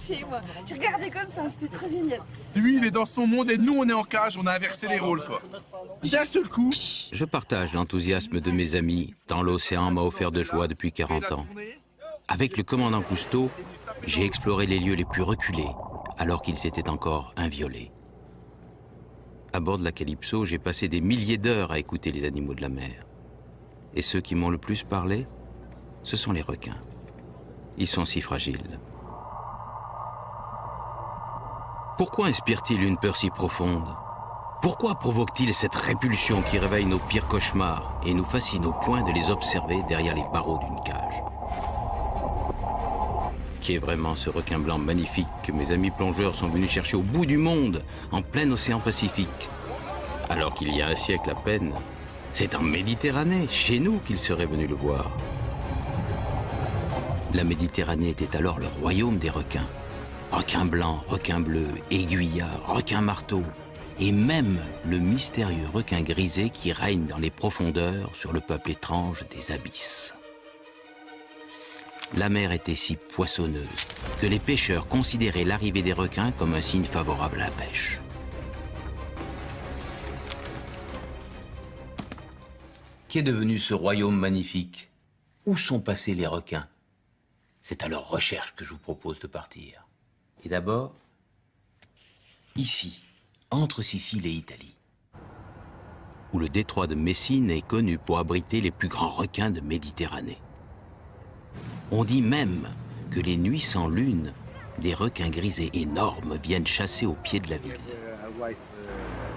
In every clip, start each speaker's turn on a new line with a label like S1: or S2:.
S1: touché, moi. J'ai regardé comme ça, c'était très génial.
S2: Lui, il est dans son monde et nous, on est en cage, on a inversé les rôles, quoi. D'un seul coup...
S3: Je partage l'enthousiasme de mes amis, tant l'océan m'a offert de joie depuis 40 ans. Avec le commandant Cousteau, j'ai exploré les lieux les plus reculés, alors qu'ils étaient encore inviolés. À bord de la Calypso, j'ai passé des milliers d'heures à écouter les animaux de la mer. Et ceux qui m'ont le plus parlé, ce sont les requins. Ils sont si fragiles. Pourquoi inspire-t-il une peur si profonde? Pourquoi provoque-t-il cette répulsion qui réveille nos pires cauchemars et nous fascine au point de les observer derrière les barreaux d'une cage? Qui est vraiment ce requin blanc magnifique que mes amis plongeurs sont venus chercher au bout du monde, en plein océan Pacifique? Alors qu'il y a un siècle à peine, c'est en Méditerranée, chez nous, qu'ils seraient venus le voir. La Méditerranée était alors le royaume des requins. Requins blancs, requins bleus, aiguillards, requins marteaux, et même le mystérieux requin grisé qui règne dans les profondeurs sur le peuple étrange des abysses. La mer était si poissonneuse que les pêcheurs considéraient l'arrivée des requins comme un signe favorable à la pêche. Qu'est devenu ce royaume magnifique? Où sont passés les requins? C'est à leur recherche que je vous propose de partir. Et d'abord, ici, entre Sicile et Italie, où le détroit de Messine est connu pour abriter les plus grands requins de Méditerranée. On dit même que les nuits sans lune, des requins grisés énormes viennent chasser au pied de la ville.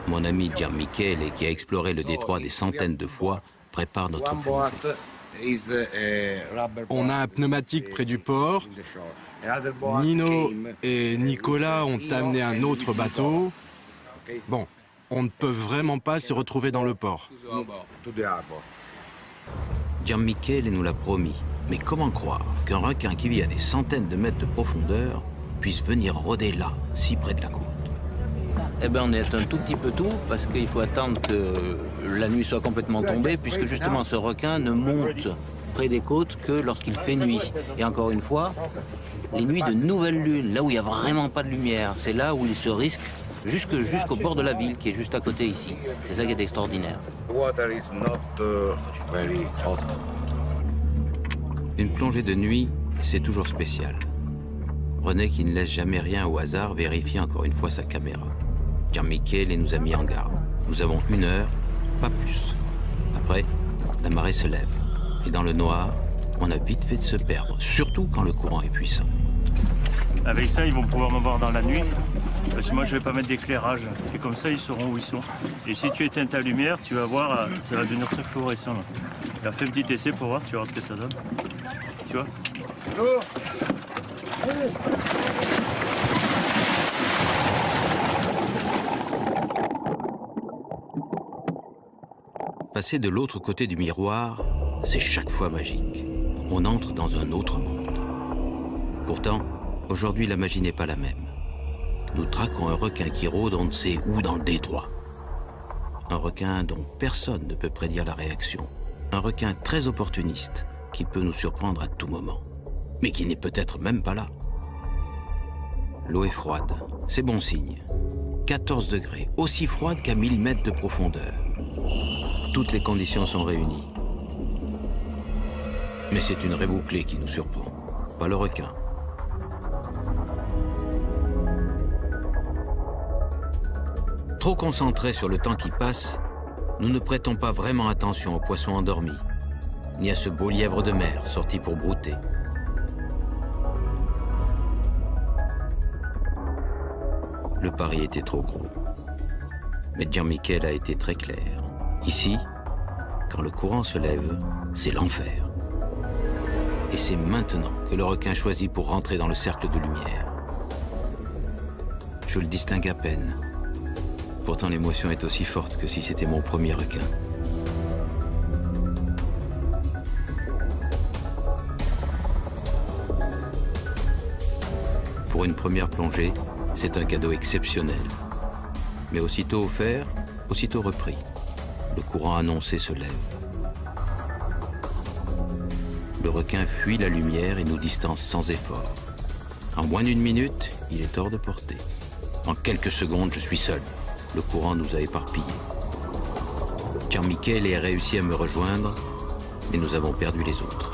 S3: Mon ami Gianmichele, qui a exploré le détroit des centaines de fois, prépare notre plongée.
S4: On a un pneumatique près du port. Nino et Nicolas ont amené un autre bateau. Bon, on ne peut vraiment pas se retrouver dans le port.
S3: Gianmichele nous l'a promis. Mais comment croire qu'un requin qui vit à des centaines de mètres de profondeur puisse venir rôder là, si près de la côte?
S5: Eh bien, on est un tout petit peu tout, parce qu'il faut attendre que la nuit soit complètement tombée, puisque justement ce requin ne monte près des côtes que lorsqu'il fait nuit. Et encore une fois, les nuits de nouvelle lune, là où il n'y a vraiment pas de lumière, c'est là où il se risque jusqu'au bord de la ville, qui est juste à côté ici. C'est ça qui est extraordinaire.
S3: Une plongée de nuit, c'est toujours spécial. René, qui ne laisse jamais rien au hasard, vérifie encore une fois sa caméra. Gianmichele nous a mis en garde. Nous avons 1 heure, pas plus. Après, la marée se lève. Et dans le noir, on a vite fait de se perdre, surtout quand le courant est puissant.
S6: Avec ça, ils vont pouvoir me voir dans la nuit, parce que moi, je ne vais pas mettre d'éclairage. Et comme ça, ils sauront où ils sont. Et si tu éteins ta lumière, tu vas voir, ça va devenir très fluorescent. Là. Fais un petit essai pour voir, tu vas voir ce que ça donne. Tu vois?
S3: Passer de l'autre côté du miroir, c'est chaque fois magique. On entre dans un autre monde. Pourtant, aujourd'hui, la magie n'est pas la même. Nous traquons un requin qui rôde on ne sait où dans le détroit. Un requin dont personne ne peut prédire la réaction. Un requin très opportuniste qui peut nous surprendre à tout moment. Mais qui n'est peut-être même pas là. L'eau est froide, c'est bon signe. 14 degrés, aussi froide qu'à 1000 mètres de profondeur. Toutes les conditions sont réunies. Mais c'est une raie bouclée qui nous surprend, pas le requin. Trop concentrés sur le temps qui passe, nous ne prêtons pas vraiment attention aux poissons endormis, ni à ce beau lièvre de mer sorti pour brouter. Le pari était trop gros. Mais Gianmichele a été très clair. Ici, quand le courant se lève, c'est l'enfer. Et c'est maintenant que le requin choisit pour rentrer dans le cercle de lumière. Je le distingue à peine. Pourtant, l'émotion est aussi forte que si c'était mon premier requin. Pour une première plongée, c'est un cadeau exceptionnel. Mais aussitôt offert, aussitôt repris. Le courant annoncé se lève. Le requin fuit la lumière et nous distance sans effort. En moins d'une minute, il est hors de portée. En quelques secondes, je suis seul. Le courant nous a éparpillés. Jean-Michel a réussi à me rejoindre, mais nous avons perdu les autres.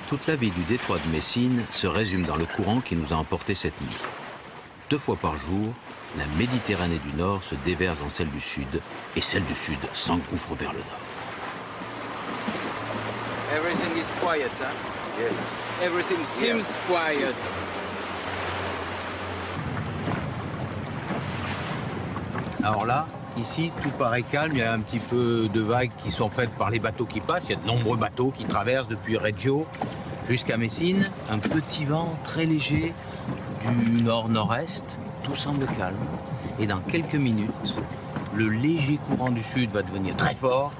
S3: Toute la vie du détroit de Messine se résume dans le courant qui nous a emportés cette nuit. 2 fois par jour, la Méditerranée du Nord se déverse dans celle du Sud, et celle du Sud s'engouffre vers le Nord.
S5: Everything is quiet, huh? Yes. Everything seems quiet. Alors là, ici, tout paraît calme. Il y a un petit peu de vagues qui sont faites par les bateaux qui passent. Il y a de nombreux bateaux qui traversent depuis Reggio jusqu'à Messine. Un petit vent très léger du nord-nord-est. Tout semble calme. Et dans quelques minutes, le léger courant du sud va devenir très fort.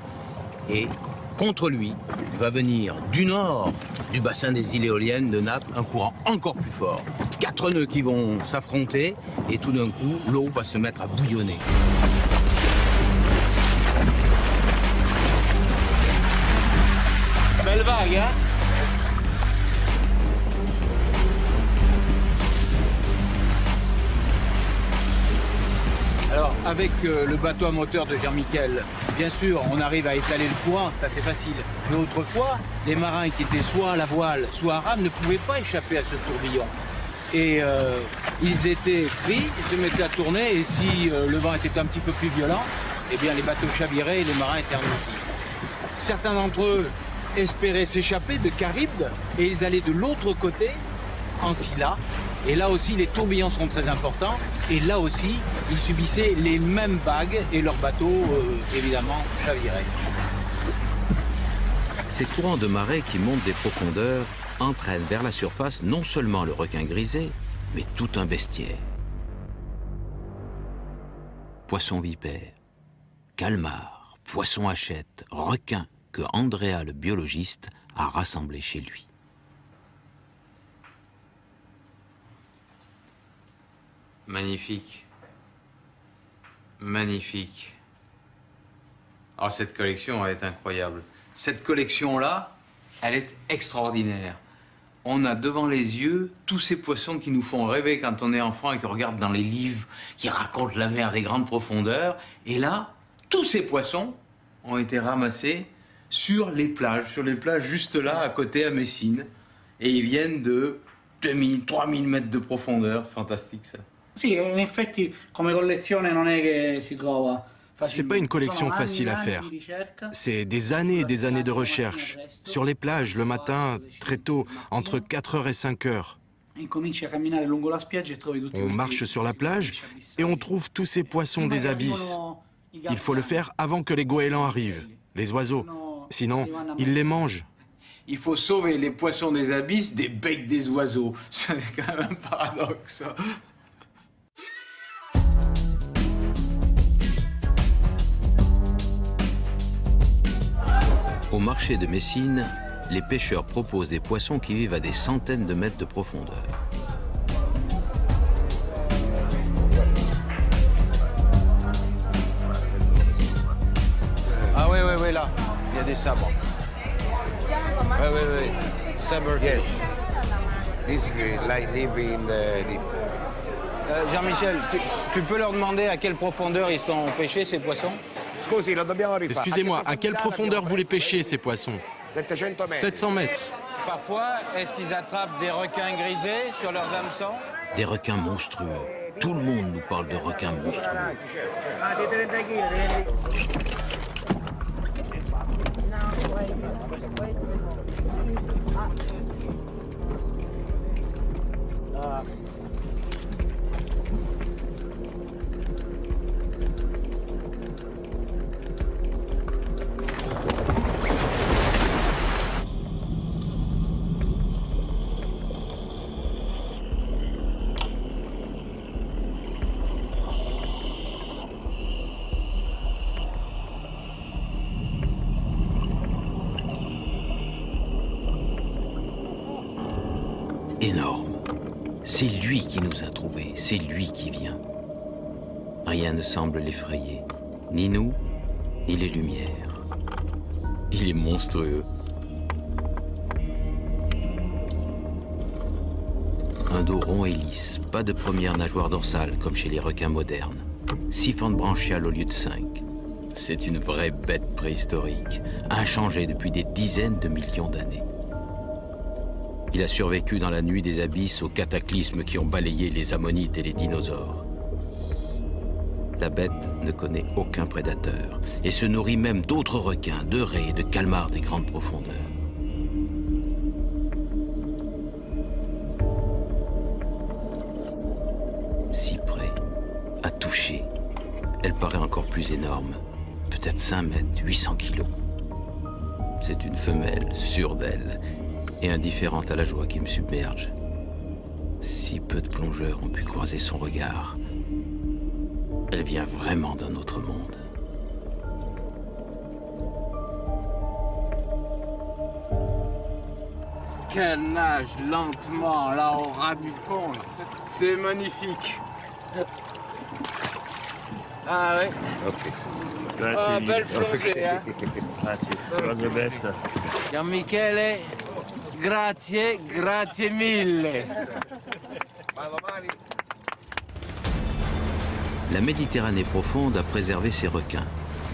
S5: Et contre lui, va venir du nord du bassin des îles éoliennes de Naples un courant encore plus fort. 4 nœuds qui vont s'affronter et tout d'un coup, l'eau va se mettre à bouillonner. Belle vague, hein? Alors, avec le bateau à moteur de Jean-Michel, bien sûr, on arrive à étaler le courant, c'est assez facile. Mais autrefois, les marins qui étaient soit à la voile, soit à rame, ne pouvaient pas échapper à ce tourbillon. Et ils étaient pris, ils se mettaient à tourner, et si le vent était un petit peu plus violent, eh bien les bateaux chaviraient et les marins étaient engloutis. Certains d'entre eux espéraient s'échapper de Charybde, et ils allaient de l'autre côté, en Scylla. Et là aussi, les tourbillons sont très importants. Et là aussi, ils subissaient les mêmes vagues et leurs bateaux, évidemment, chaviraient.
S3: Ces courants de marée qui montent des profondeurs entraînent vers la surface non seulement le requin grisé, mais tout un bestiaire. Poissons vipères, calmars, poissons hachette, requins que Andrea, le biologiste, a rassemblés chez lui.
S5: Magnifique. Magnifique. Oh, cette collection, elle est incroyable. Cette collection-là, elle est extraordinaire. On a devant les yeux tous ces poissons qui nous font rêver quand on est enfant et qu'on regarde dans les livres qui racontent la mer des grandes profondeurs. Et là, tous ces poissons ont été ramassés sur les plages juste là, à côté, à Messine. Et ils viennent de 2000, 3000 mètres de profondeur. Fantastique, ça.
S7: Sì, in effetti come collezione non è che si trova.
S4: C'est pas une collection facile à faire. C'est des années et des années de recherche. Sur les plages, le matin, très tôt, entre 4h et 5h. On marche sur la plage et on trouve tous ces poissons des abysses. Il faut le faire avant que les goélands arrivent, les oiseaux. Sinon, ils les mangent.
S5: Il faut sauver les poissons des abysses des becs des oiseaux. C'est quand même un paradoxe.
S3: Au marché de Messine, les pêcheurs proposent des poissons qui vivent à des centaines de mètres de profondeur.
S5: Ah oui, là, il y a des sabres. Oui. Sabre.
S8: Yes. This like live in the deep.
S5: Jean-Michel, tu peux leur demander à quelle profondeur ils sont pêchés, ces poissons?
S4: Excusez-moi, à quelle profondeur vous les pêchez, ces poissons? 700 mètres.
S9: Parfois, est-ce qu'ils attrapent des requins grisés sur leurs hameçons?
S3: Des requins monstrueux. Tout le monde nous parle de requins monstrueux. Énorme. C'est lui qui nous a trouvés, c'est lui qui vient. Rien ne semble l'effrayer, ni nous, ni les lumières. Il est monstrueux. Un dos rond et lisse, pas de première nageoire dorsale comme chez les requins modernes. 6 fentes branchiales au lieu de 5. C'est une vraie bête préhistorique, inchangée depuis des dizaines de millions d'années. Il a survécu dans la nuit des abysses aux cataclysmes qui ont balayé les ammonites et les dinosaures. La bête ne connaît aucun prédateur et se nourrit même d'autres requins, de raies et de calmars des grandes profondeurs. Si près, à toucher, elle paraît encore plus énorme, peut-être 5 mètres, 800 kilos. C'est une femelle, sûre d'elle, et indifférente à la joie qui me submerge. Si peu de plongeurs ont pu croiser son regard. Elle vient vraiment d'un autre monde.
S9: Qu'elle nage lentement là au ras du fond. C'est magnifique. Ah ouais. Ah, belle plongée, hein.
S6: Grazie, besta.
S9: Gian Michele, grazie, grazie mille.
S3: La Méditerranée profonde a préservé ses requins,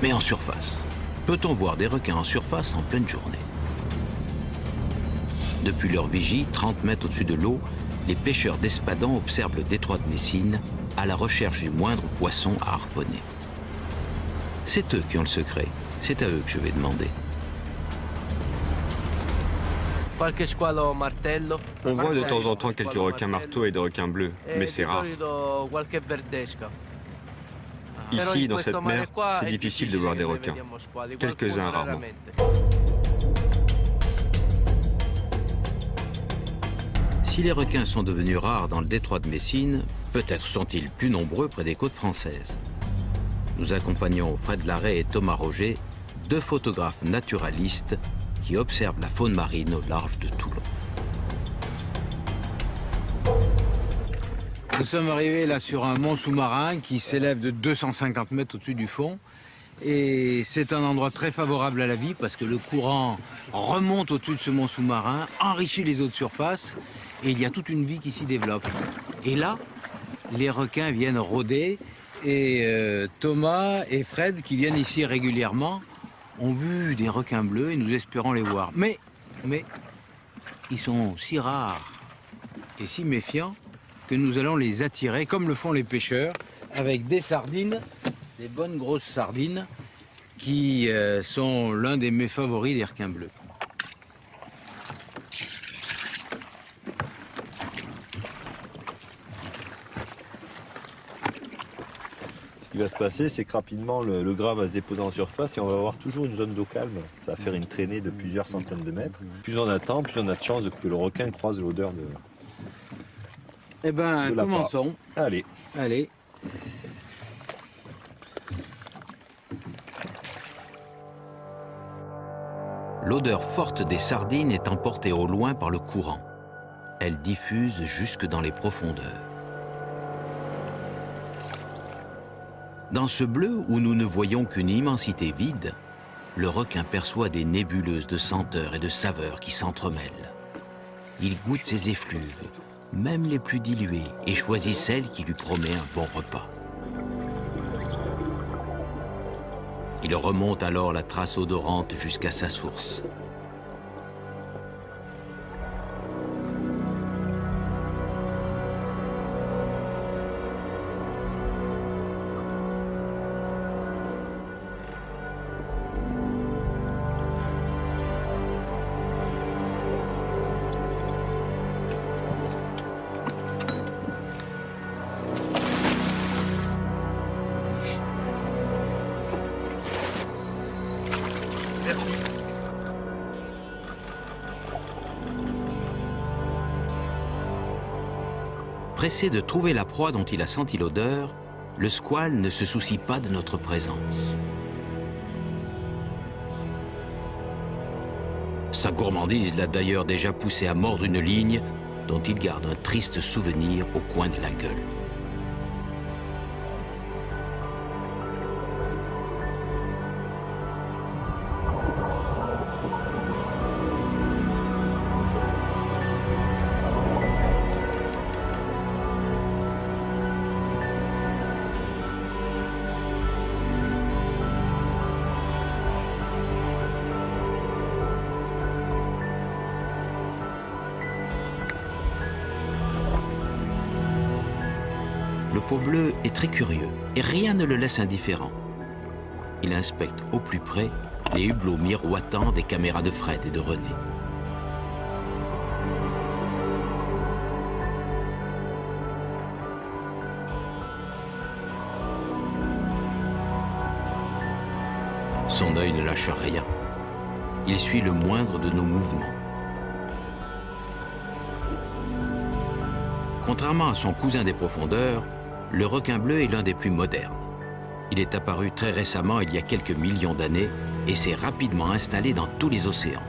S3: mais en surface. Peut-on voir des requins en surface en pleine journée? Depuis leur vigie, 30 mètres au-dessus de l'eau, les pêcheurs d'Espadon observent le détroit de Messine à la recherche du moindre poisson à harponner. C'est eux qui ont le secret. C'est à eux que je vais demander.
S10: On voit de temps en temps quelques requins marteaux et des requins bleus, mais c'est rare. Ici, dans cette mer, c'est difficile de voir des requins. Quelques-uns rarement.
S3: Si les requins sont devenus rares dans le détroit de Messine, peut-être sont-ils plus nombreux près des côtes françaises. Nous accompagnons Fred Larrey et Thomas Roger, 2 photographes naturalistes qui observent la faune marine au large de Toulon.
S5: Nous sommes arrivés là sur un mont sous-marin qui s'élève de 250 mètres au-dessus du fond. Et c'est un endroit très favorable à la vie parce que le courant remonte au-dessus de ce mont sous-marin, enrichit les eaux de surface et il y a toute une vie qui s'y développe. Et là, les requins viennent rôder et Thomas et Fred, qui viennent ici régulièrement, ont vu des requins bleus et nous espérons les voir. Mais ils sont si rares et si méfiants que nous allons les attirer, comme le font les pêcheurs, avec des sardines, des bonnes grosses sardines, qui sont l'un des mets favoris des requins bleus.
S11: Ce qui va se passer, c'est que rapidement le gras va se déposer en surface et on va avoir toujours une zone d'eau calme. Ça va faire une traînée de plusieurs centaines de mètres. Plus on attend, plus on a de chances que le requin croise l'odeur de...
S5: Eh ben, commençons.
S11: Allez.
S5: Allez.
S3: L'odeur forte des sardines est emportée au loin par le courant. Elle diffuse jusque dans les profondeurs. Dans ce bleu où nous ne voyons qu'une immensité vide, le requin perçoit des nébuleuses de senteurs et de saveurs qui s'entremêlent. Il goûte ces effluves, même les plus diluées, et choisit celle qui lui promet un bon repas. Il remonte alors la trace odorante jusqu'à sa source. Pressé de trouver la proie dont il a senti l'odeur, le squale ne se soucie pas de notre présence. Sa gourmandise l'a d'ailleurs déjà poussé à mordre une ligne dont il garde un triste souvenir au coin de la gueule. Le peau bleue est très curieux et rien ne le laisse indifférent. Il inspecte au plus près les hublots miroitants des caméras de Fred et de René. Son œil ne lâche rien. Il suit le moindre de nos mouvements. Contrairement à son cousin des profondeurs, le requin bleu est l'un des plus modernes. Il est apparu très récemment, il y a quelques millions d'années, et s'est rapidement installé dans tous les océans,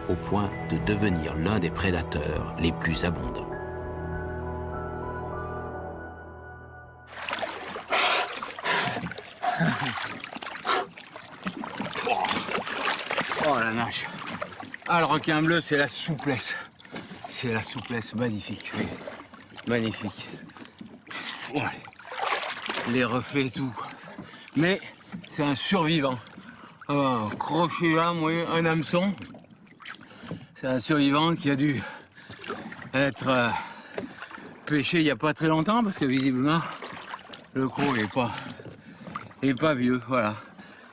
S3: au point de devenir l'un des prédateurs les plus abondants.
S9: Oh la nage. Ah, le requin bleu, c'est la souplesse. C'est la souplesse magnifique, oui. Magnifique. Ouais. Les reflets et tout. Mais c'est un survivant. Un crochet là, un hameçon. C'est un survivant qui a dû être pêché il n'y a pas très longtemps parce que visiblement le croc est pas vieux. Voilà.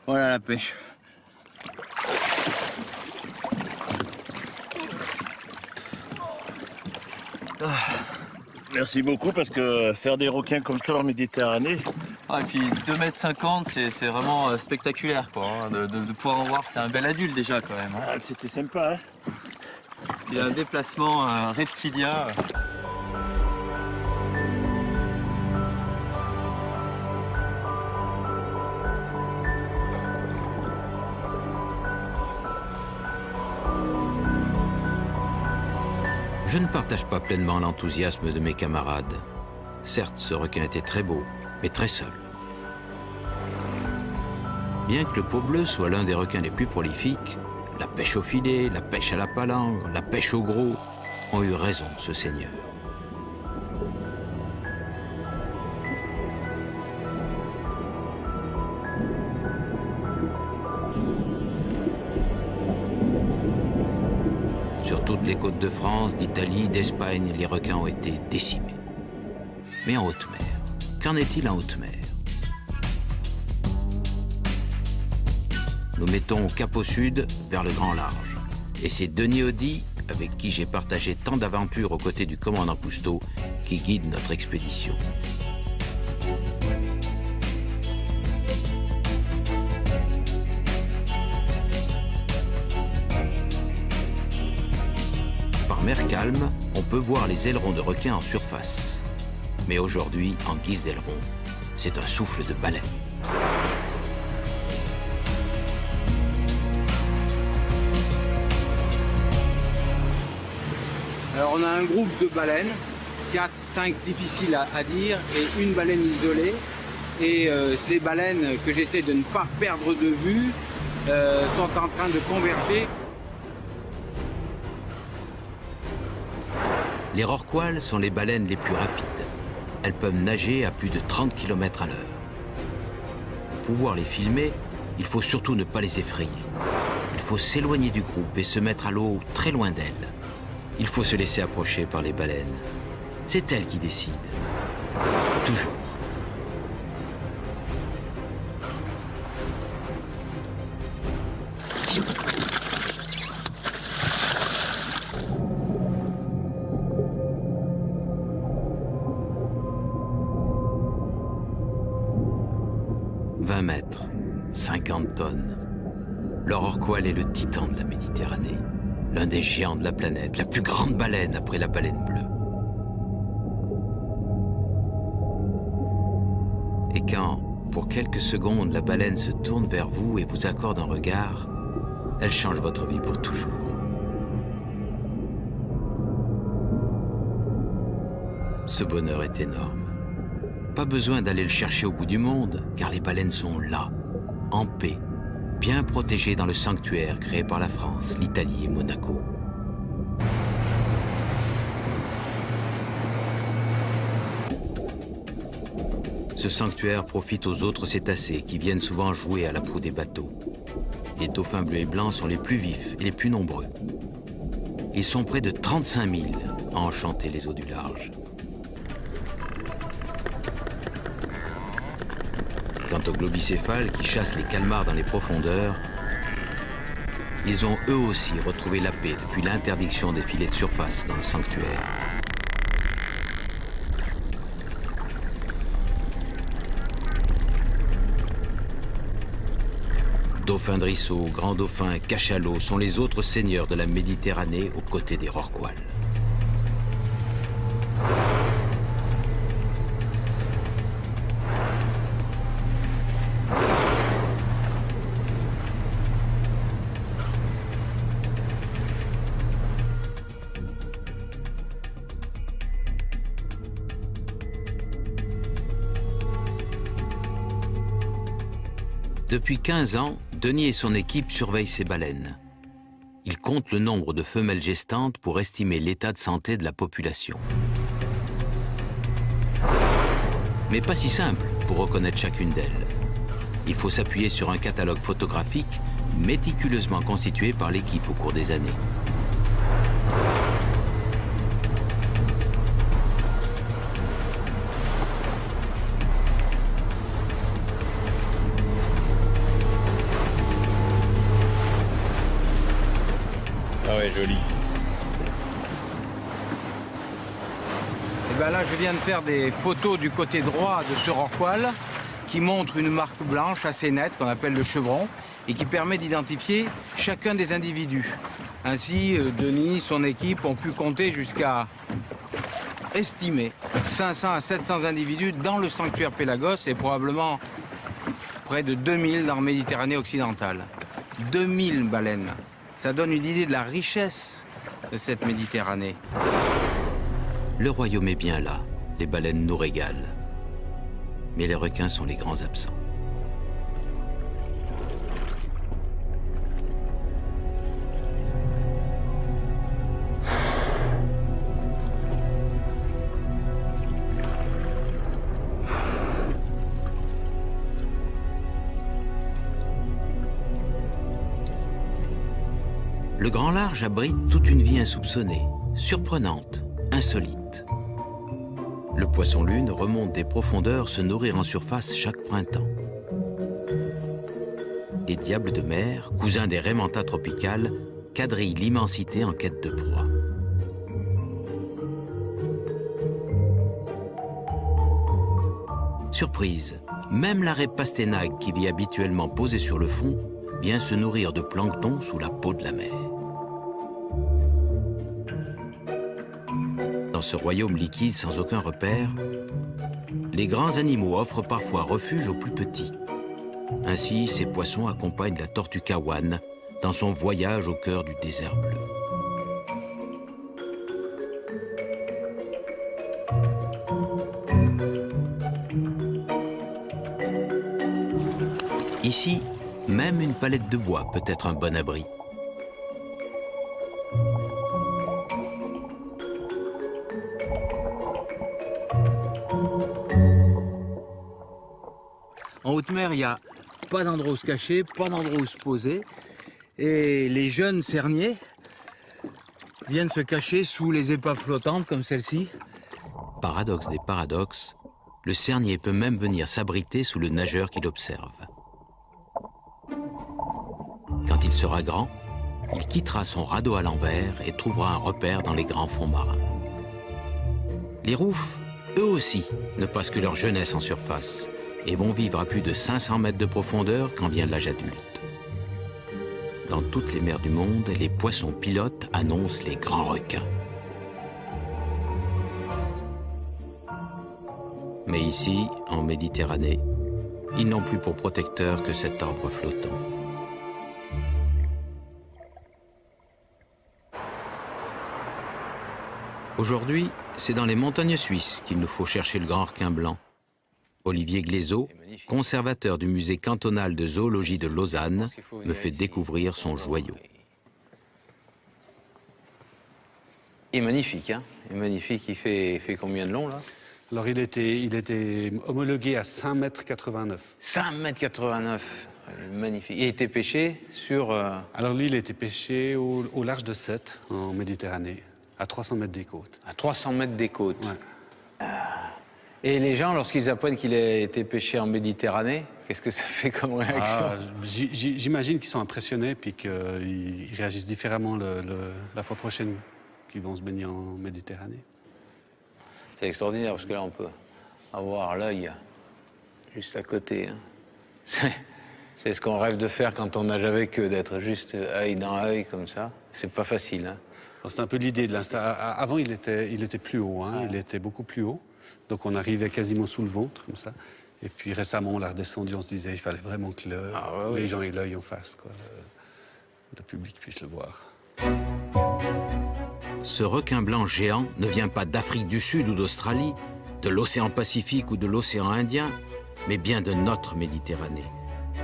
S9: Voilà la pêche.
S6: Merci beaucoup parce que faire des requins comme ça en Méditerranée.
S10: Ah, et puis 2,50 m, c'est vraiment spectaculaire quoi. Hein, de pouvoir en voir, c'est un bel adulte déjà quand même. Hein.
S6: Ah, c'était sympa. Hein.
S10: Il a un déplacement reptilien.
S3: Je ne partage pas pleinement l'enthousiasme de mes camarades. Certes, ce requin était très beau, mais très seul. Bien que le peau bleu soit l'un des requins les plus prolifiques, la pêche au filet, la pêche à la palangre, la pêche au gros ont eu raison de ce seigneur. Sur toutes les côtes de France, d'Italie, d'Espagne, les requins ont été décimés. Mais en haute mer, qu'en est-il en haute mer? Nous mettons cap au sud, vers le grand large. Et c'est Denis Audy, avec qui j'ai partagé tant d'aventures aux côtés du commandant Cousteau, qui guide notre expédition. Par mer calme, on peut voir les ailerons de requin en surface. Mais aujourd'hui, en guise d'aileron, c'est un souffle de baleine.
S9: Alors on a un groupe de baleines, 4, 5 difficiles à dire, et une baleine isolée. Et ces baleines que j'essaie de ne pas perdre de vue sont en train de converger.
S3: Les rorquals sont les baleines les plus rapides. Elles peuvent nager à plus de 30 km à l'heure. Pour pouvoir les filmer, il faut surtout ne pas les effrayer. Il faut s'éloigner du groupe et se mettre à l'eau très loin d'elles. Il faut se laisser approcher par les baleines. C'est elles qui décident. Toujours. « 20 mètres, 50 tonnes. Le rorqual est le titan de la Méditerranée. L'un des géants de la planète, la plus grande baleine après la baleine bleue. Et quand, pour quelques secondes, la baleine se tourne vers vous et vous accorde un regard, elle change votre vie pour toujours. Ce bonheur est énorme. Pas besoin d'aller le chercher au bout du monde, car les baleines sont là, en paix, bien protégées dans le sanctuaire créé par la France, l'Italie et Monaco. Ce sanctuaire profite aux autres cétacés qui viennent souvent jouer à la proue des bateaux. Les dauphins bleus et blancs sont les plus vifs et les plus nombreux. Ils sont près de 35 000 à enchanter les eaux du large. Quant aux globicéphales qui chassent les calmars dans les profondeurs, ils ont eux aussi retrouvé la paix depuis l'interdiction des filets de surface dans le sanctuaire. Dauphins de Risseau, grands dauphins et cachalots sont les autres seigneurs de la Méditerranée aux côtés des rorquals. Depuis 15 ans, Denis et son équipe surveillent ces baleines. Ils comptent le nombre de femelles gestantes pour estimer l'état de santé de la population. Mais pas si simple pour reconnaître chacune d'elles. Il faut s'appuyer sur un catalogue photographique méticuleusement constitué par l'équipe au cours des années.
S9: Ah ouais, joli.
S12: Et ben là, je viens de faire des photos du côté droit de ce rorqual qui montre une marque blanche assez nette qu'on appelle le chevron et qui permet d'identifier chacun des individus. Ainsi, Denis, son équipe ont pu compter jusqu'à estimer 500 à 700 individus dans le sanctuaire Pélagos et probablement près de 2000 dans la Méditerranée occidentale. 2000 baleines. Ça donne une idée de la richesse de cette Méditerranée.
S3: Le royaume est bien là, les baleines nous régalent. Mais les requins sont les grands absents. Le Grand Large abrite toute une vie insoupçonnée, surprenante, insolite. Le poisson-lune remonte des profondeurs se nourrir en surface chaque printemps. Les diables de mer, cousins des raimentas tropicales, quadrillent l'immensité en quête de proie. Surprise, même la raie pastenague qui vit habituellement posée sur le fond vient se nourrir de plancton sous la peau de la mer. Dans ce royaume liquide sans aucun repère, les grands animaux offrent parfois refuge aux plus petits. Ainsi, ces poissons accompagnent la tortue kawan dans son voyage au cœur du désert bleu. Ici, même une palette de bois peut être un bon abri.
S12: En haute mer, il n'y a pas d'endroit où se cacher, pas d'endroit où se poser. Et les jeunes cerniers viennent se cacher sous les épaves flottantes comme celle-ci.
S3: Paradoxe des paradoxes, le cernier peut même venir s'abriter sous le nageur qui l'observe. Quand il sera grand, il quittera son radeau à l'envers et trouvera un repère dans les grands fonds marins. Les roufs, eux aussi, ne passent que leur jeunesse en surface et vont vivre à plus de 500 mètres de profondeur quand vient l'âge adulte. Dans toutes les mers du monde, les poissons pilotes annoncent les grands requins. Mais ici, en Méditerranée, ils n'ont plus pour protecteur que cet arbre flottant. Aujourd'hui, c'est dans les montagnes suisses qu'il nous faut chercher le grand requin blanc. Olivier Glaiseau, conservateur du musée cantonal de zoologie de Lausanne, me fait découvrir son joyau.
S5: Il est magnifique, hein? Il est magnifique. Il fait combien de long, là?
S13: Alors, il était homologué à 5,89 m.
S5: 5,89 m. Magnifique. Il a été pêché sur...
S13: Alors, lui, il a été pêché au large de Sète, en Méditerranée, à 300 mètres des côtes.
S5: À 300 mètres des côtes.
S13: Ouais.
S5: Et les gens, lorsqu'ils apprennent qu'il a été pêché en Méditerranée, qu'est-ce que ça fait comme réaction?
S13: J'imagine qu'ils sont impressionnés puis qu'ils réagissent différemment la fois prochaine qu'ils vont se baigner en Méditerranée.
S5: C'est extraordinaire parce que là, on peut avoir l'œil juste à côté. Hein. C'est ce qu'on rêve de faire quand on nage avec eux, d'être juste œil dans œil comme ça. C'est pas facile. Hein.
S13: C'est un peu l'idée de l'instant. Avant, il était plus haut. Hein. Il était beaucoup plus haut. Donc on arrivait quasiment sous le ventre, comme ça. Et puis récemment, on l'a redescendu, on se disait qu'il fallait vraiment que les gens aient l'œil en face, quoi. Le public puisse le voir.
S3: Ce requin blanc géant ne vient pas d'Afrique du Sud ou d'Australie, de l'océan Pacifique ou de l'océan Indien, mais bien de notre Méditerranée,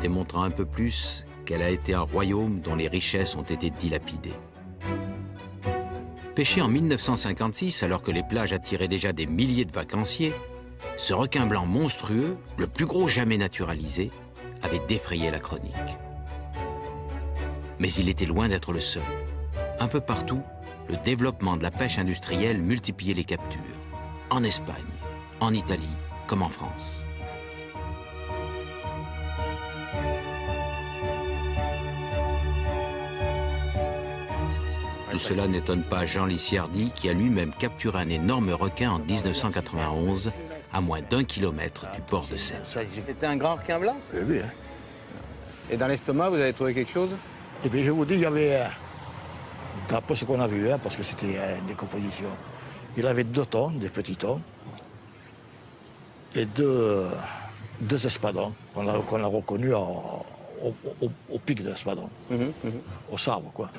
S3: démontrant un peu plus qu'elle a été un royaume dont les richesses ont été dilapidées. Pêché en 1956, alors que les plages attiraient déjà des milliers de vacanciers, ce requin blanc monstrueux, le plus gros jamais naturalisé, avait défrayé la chronique. Mais il était loin d'être le seul. Un peu partout, le développement de la pêche industrielle multipliait les captures. En Espagne, en Italie, comme en France. Tout cela n'étonne pas Jean Liciardi, qui a lui-même capturé un énorme requin en 1991, à moins d'1 kilomètre du port de Sète.
S12: C'était un grand requin blanc?
S8: Oui.
S12: Et dans l'estomac, vous avez trouvé quelque chose?
S8: Et puis je vous dis, il y avait, d'après ce qu'on a vu, parce que c'était une décomposition, il avait 2 tonnes, des petits thons, et deux espadons, qu'on a reconnus au pic de l'espadon, au sabre, quoi.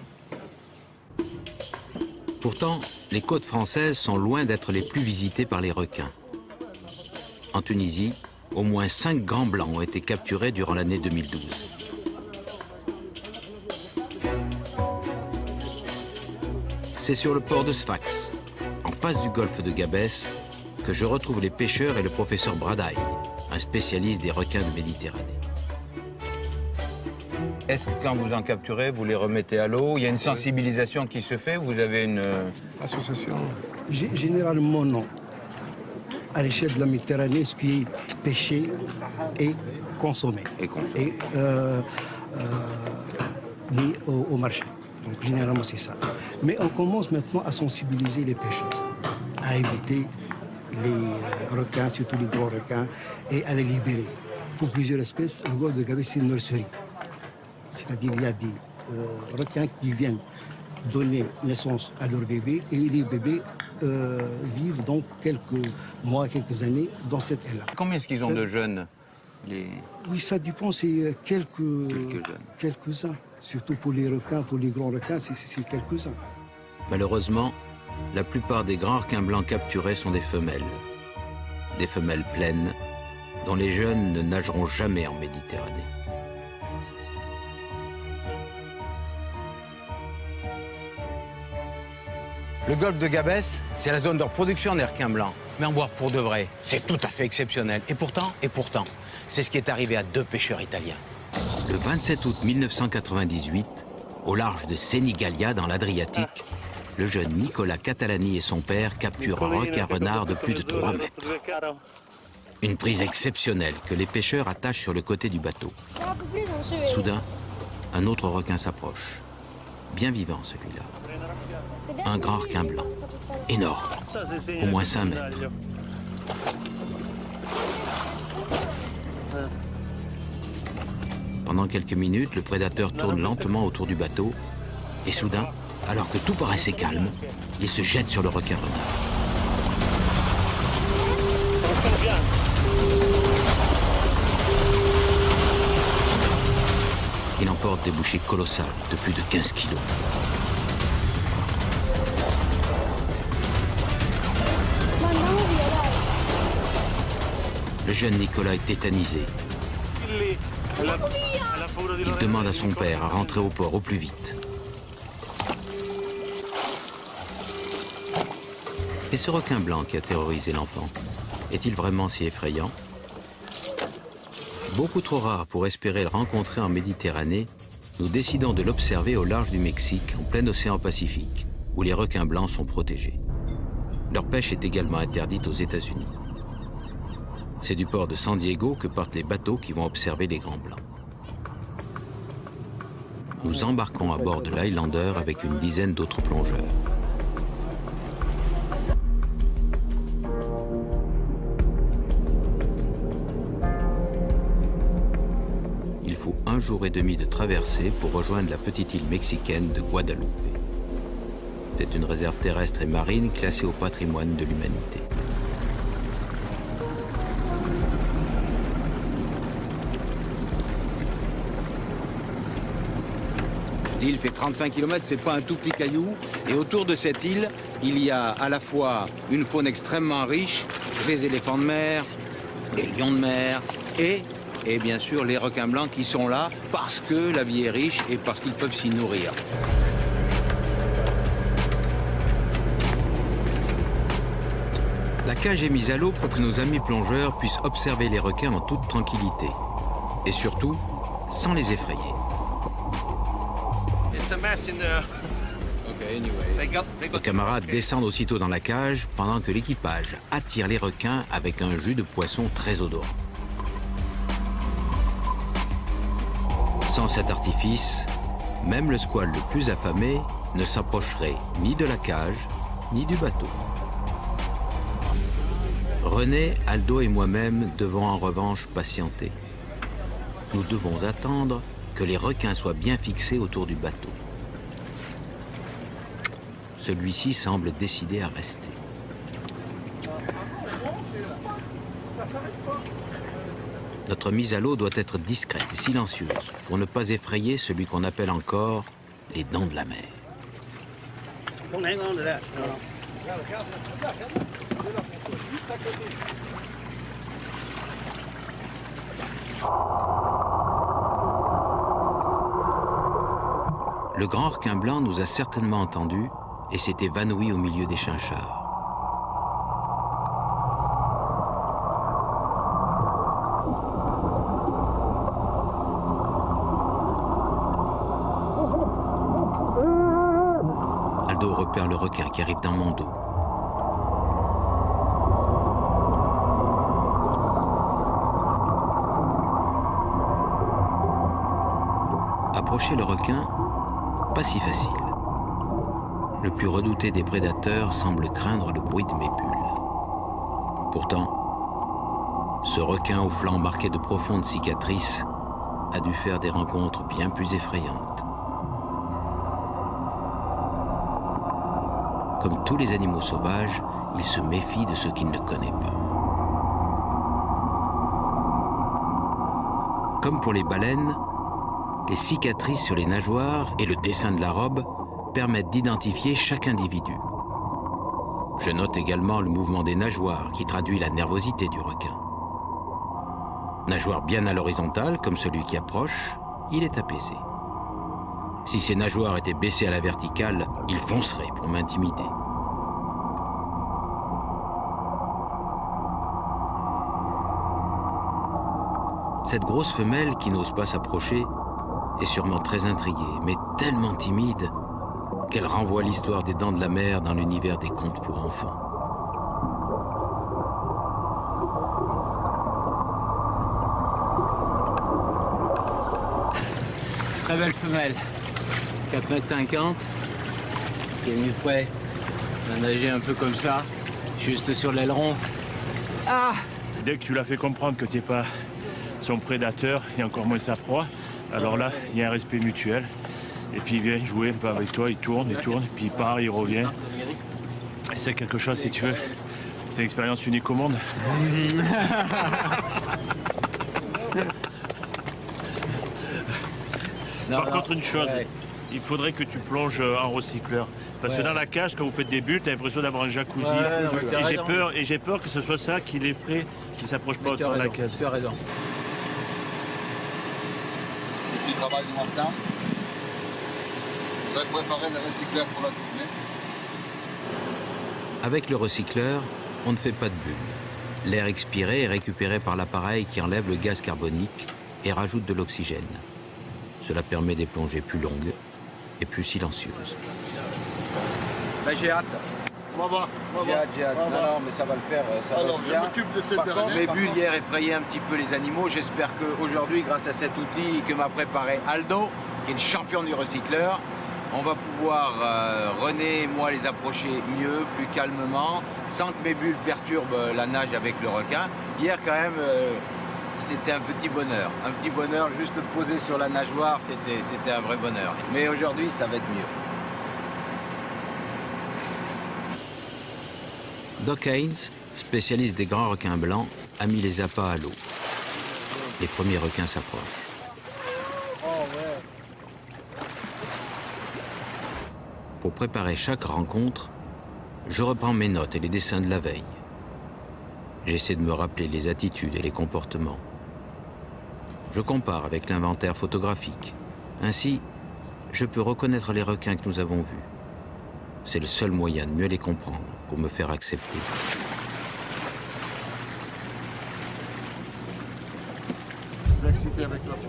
S3: Pourtant, les côtes françaises sont loin d'être les plus visitées par les requins. En Tunisie, au moins 5 grands blancs ont été capturés durant l'année 2012. C'est sur le port de Sfax, en face du golfe de Gabès, que je retrouve les pêcheurs et le professeur Bradaï, un spécialiste des requins de Méditerranée.
S12: Est-ce que quand vous en capturez, vous les remettez à l'eau? Il y a une sensibilisation qui se fait? Vous avez une...
S14: Association? Généralement, non. À l'échelle de la Méditerranée, ce qui est pêché et consommé. Et mis au marché. Donc, généralement, c'est ça. Mais on commence maintenant à sensibiliser les pêcheurs, à éviter les requins, surtout les gros requins, et à les libérer. Pour plusieurs espèces, le golfe de Gabès, c'est une nurserie. C'est-à-dire qu'il y a des requins qui viennent donner naissance à leurs bébés et les bébés vivent donc quelques mois, quelques années dans cette aile-là.
S12: Combien est-ce qu'ils ont de jeunes?
S14: Oui, ça dépend, c'est quelques-uns. Surtout pour les requins, pour les grands requins, c'est quelques-uns.
S3: Malheureusement, la plupart des grands requins blancs capturés sont des femelles. Des femelles pleines, dont les jeunes ne nageront jamais en Méditerranée.
S12: Le golfe de Gabès, c'est la zone de reproduction des requins blancs. Mais en boire pour de vrai, c'est tout à fait exceptionnel. Et pourtant, c'est ce qui est arrivé à 2 pêcheurs italiens.
S3: Le 27 août 1998, au large de Senigallia, dans l'Adriatique, le jeune Nicolas Catalani et son père capturent un requin-renard de plus de 3 mètres. Une prise exceptionnelle que les pêcheurs attachent sur le côté du bateau. Soudain, un autre requin s'approche. Bien vivant, celui-là. Un grand requin blanc, énorme, au moins 5 mètres. Pendant quelques minutes, le prédateur tourne lentement autour du bateau et soudain, alors que tout paraissait calme, il se jette sur le requin-renard. des bouchées colossales de plus de 15 kilos. Le jeune Nicolas est tétanisé. Il demande à son père à rentrer au port au plus vite. Et ce requin blanc qui a terrorisé l'enfant, est-il vraiment si effrayant? Beaucoup trop rare pour espérer le rencontrer en Méditerranée, nous décidons de l'observer au large du Mexique, en plein océan Pacifique, où les requins blancs sont protégés. Leur pêche est également interdite aux États-Unis. C'est du port de San Diego que partent les bateaux qui vont observer les grands blancs. Nous embarquons à bord de l'Highlander avec une dizaine d'autres plongeurs. Il faut 1 jour et demi de traversée pour rejoindre la petite île mexicaine de Guadalupe. C'est une réserve terrestre et marine classée au patrimoine de l'humanité.
S12: L'île fait 35 km, c'est pas un tout petit caillou. Et autour de cette île, il y a à la fois une faune extrêmement riche, des éléphants de mer, des lions de mer et bien sûr les requins blancs qui sont là parce que la vie est riche et parce qu'ils peuvent s'y nourrir.
S3: La cage est mise à l'eau pour que nos amis plongeurs puissent observer les requins en toute tranquillité. Et surtout, sans les effrayer. Les camarades descendent aussitôt dans la cage pendant que l'équipage attire les requins avec un jus de poisson très odorant. Sans cet artifice, même le squale le plus affamé ne s'approcherait ni de la cage, ni du bateau. René, Aldo et moi-même devons en revanche patienter. Nous devons attendre que les requins soient bien fixés autour du bateau. Celui-ci semble décidé à rester. Notre mise à l'eau doit être discrète et silencieuse pour ne pas effrayer celui qu'on appelle encore les dents de la mer. Le grand requin blanc nous a certainement entendus et s'est évanoui au milieu des chinchards. Aldo repère le requin qui arrive dans mon dos. Approcher le requin, pas si facile. Le plus redouté des prédateurs semble craindre le bruit de mes bulles. Pourtant, ce requin au flanc marqué de profondes cicatrices a dû faire des rencontres bien plus effrayantes. Comme tous les animaux sauvages, il se méfie de ce qu'il ne connaît pas. Comme pour les baleines, les cicatrices sur les nageoires et le dessin de la robe permettent d'identifier chaque individu. Je note également le mouvement des nageoires qui traduit la nervosité du requin. Nageoire bien à l'horizontale, comme celui qui approche, il est apaisé. Si ses nageoires étaient baissées à la verticale, il foncerait pour m'intimider. Cette grosse femelle qui n'ose pas s'approcher est sûrement très intriguée, mais tellement timide qu'elle renvoie l'histoire des dents de la mer dans l'univers des contes pour enfants.
S5: Très belle femelle, 4,50 m, qui est venue de près. On a nagé un peu comme ça, juste sur l'aileron. Ah!
S6: Dès que tu l'as fait comprendre que tu n'es pas son prédateur et encore moins sa proie, alors là, il y a un respect mutuel. Et puis il vient jouer un peu avec toi, il tourne, puis il part, il revient. Et c'est quelque chose, si tu veux, c'est une expérience unique au monde. Par contre, une chose, il faudrait que tu plonges en recycleur. Parce que dans la cage, quand vous faites des bulles, tu as l'impression d'avoir un jacuzzi. Et j'ai peur que ce soit ça qui les ferait, qui ne s'approche pas autour de la cage.
S12: Tu as raison.
S15: Petit travail du matin. Vous avez préparé le recycleur pour la journée.
S3: Avec le recycleur, on ne fait pas de bulles. L'air expiré est récupéré par l'appareil qui enlève le gaz carbonique et rajoute de l'oxygène. Cela permet des plongées plus longues et plus silencieuses.
S12: Là, j'ai hâte.
S15: On va voir.
S12: J'ai hâte. Non, mais ça va le faire. Ça
S15: Alors,
S12: va
S15: je
S12: bien.
S15: m'occupe de cette
S12: Par contre,
S15: dernière.
S12: mes bulles hier effrayaient un petit peu les animaux. J'espère qu'aujourd'hui, grâce à cet outil que m'a préparé Aldo, qui est le champion du recycleur, on va pouvoir, René et moi, les approcher mieux, plus calmement, sans que mes bulles perturbent la nage avec le requin. Hier, quand même, c'était un petit bonheur. Un petit bonheur, juste posé sur la nageoire, c'était un vrai bonheur. Mais aujourd'hui, ça va être mieux.
S3: Doc Haynes, spécialiste des grands requins blancs, a mis les appâts à l'eau. Les premiers requins s'approchent. Pour préparer chaque rencontre, je reprends mes notes et les dessins de la veille. J'essaie de me rappeler les attitudes et les comportements. Je compare avec l'inventaire photographique. Ainsi, je peux reconnaître les requins que nous avons vus. C'est le seul moyen de mieux les comprendre pour me faire accepter.
S15: Vous êtes excité avec la photo.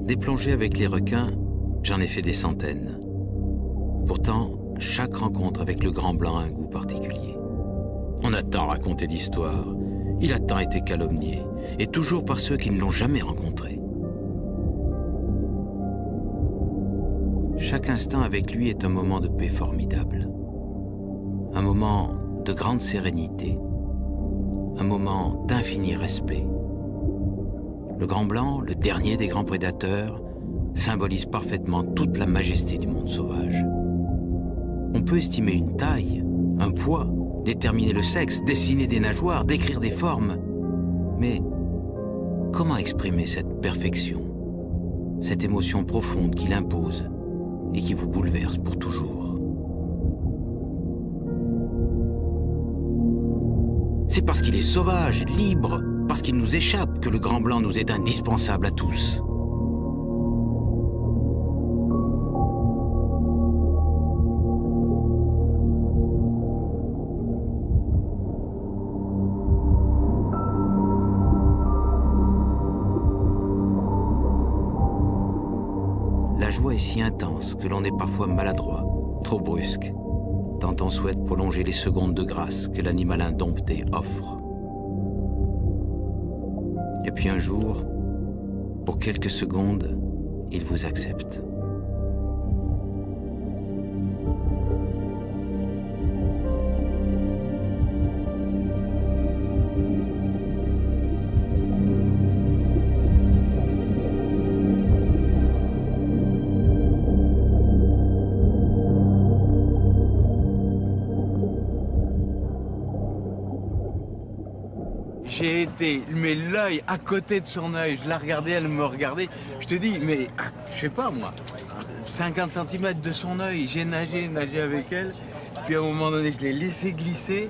S3: Des plongées avec les requins, j'en ai fait des centaines. Pourtant, chaque rencontre avec le grand blanc a un goût particulier. On a tant raconté d'histoires, il a tant été calomnié, et toujours par ceux qui ne l'ont jamais rencontré. Chaque instant avec lui est un moment de paix formidable. Un moment de grande sérénité. Un moment d'infini respect. Le grand blanc, le dernier des grands prédateurs, symbolise parfaitement toute la majesté du monde sauvage. On peut estimer une taille, un poids, déterminer le sexe, dessiner des nageoires, décrire des formes. Mais comment exprimer cette perfection, cette émotion profonde qu'il impose et qui vous bouleverse pour toujours? C'est parce qu'il est sauvage, libre, parce qu'il nous échappe que le grand blanc nous est indispensable à tous. La joie est si intense que l'on est parfois maladroit, trop brusque, tant on souhaite prolonger les secondes de grâce que l'animal indompté offre. Et puis un jour, pour quelques secondes, il vous accepte.
S12: J'ai été, mais l'œil à côté de son œil, je la regardais, elle me regardait. Je te dis, mais je sais pas moi, 50 cm de son œil, j'ai nagé avec elle. Puis à un moment donné, je l'ai laissé glisser.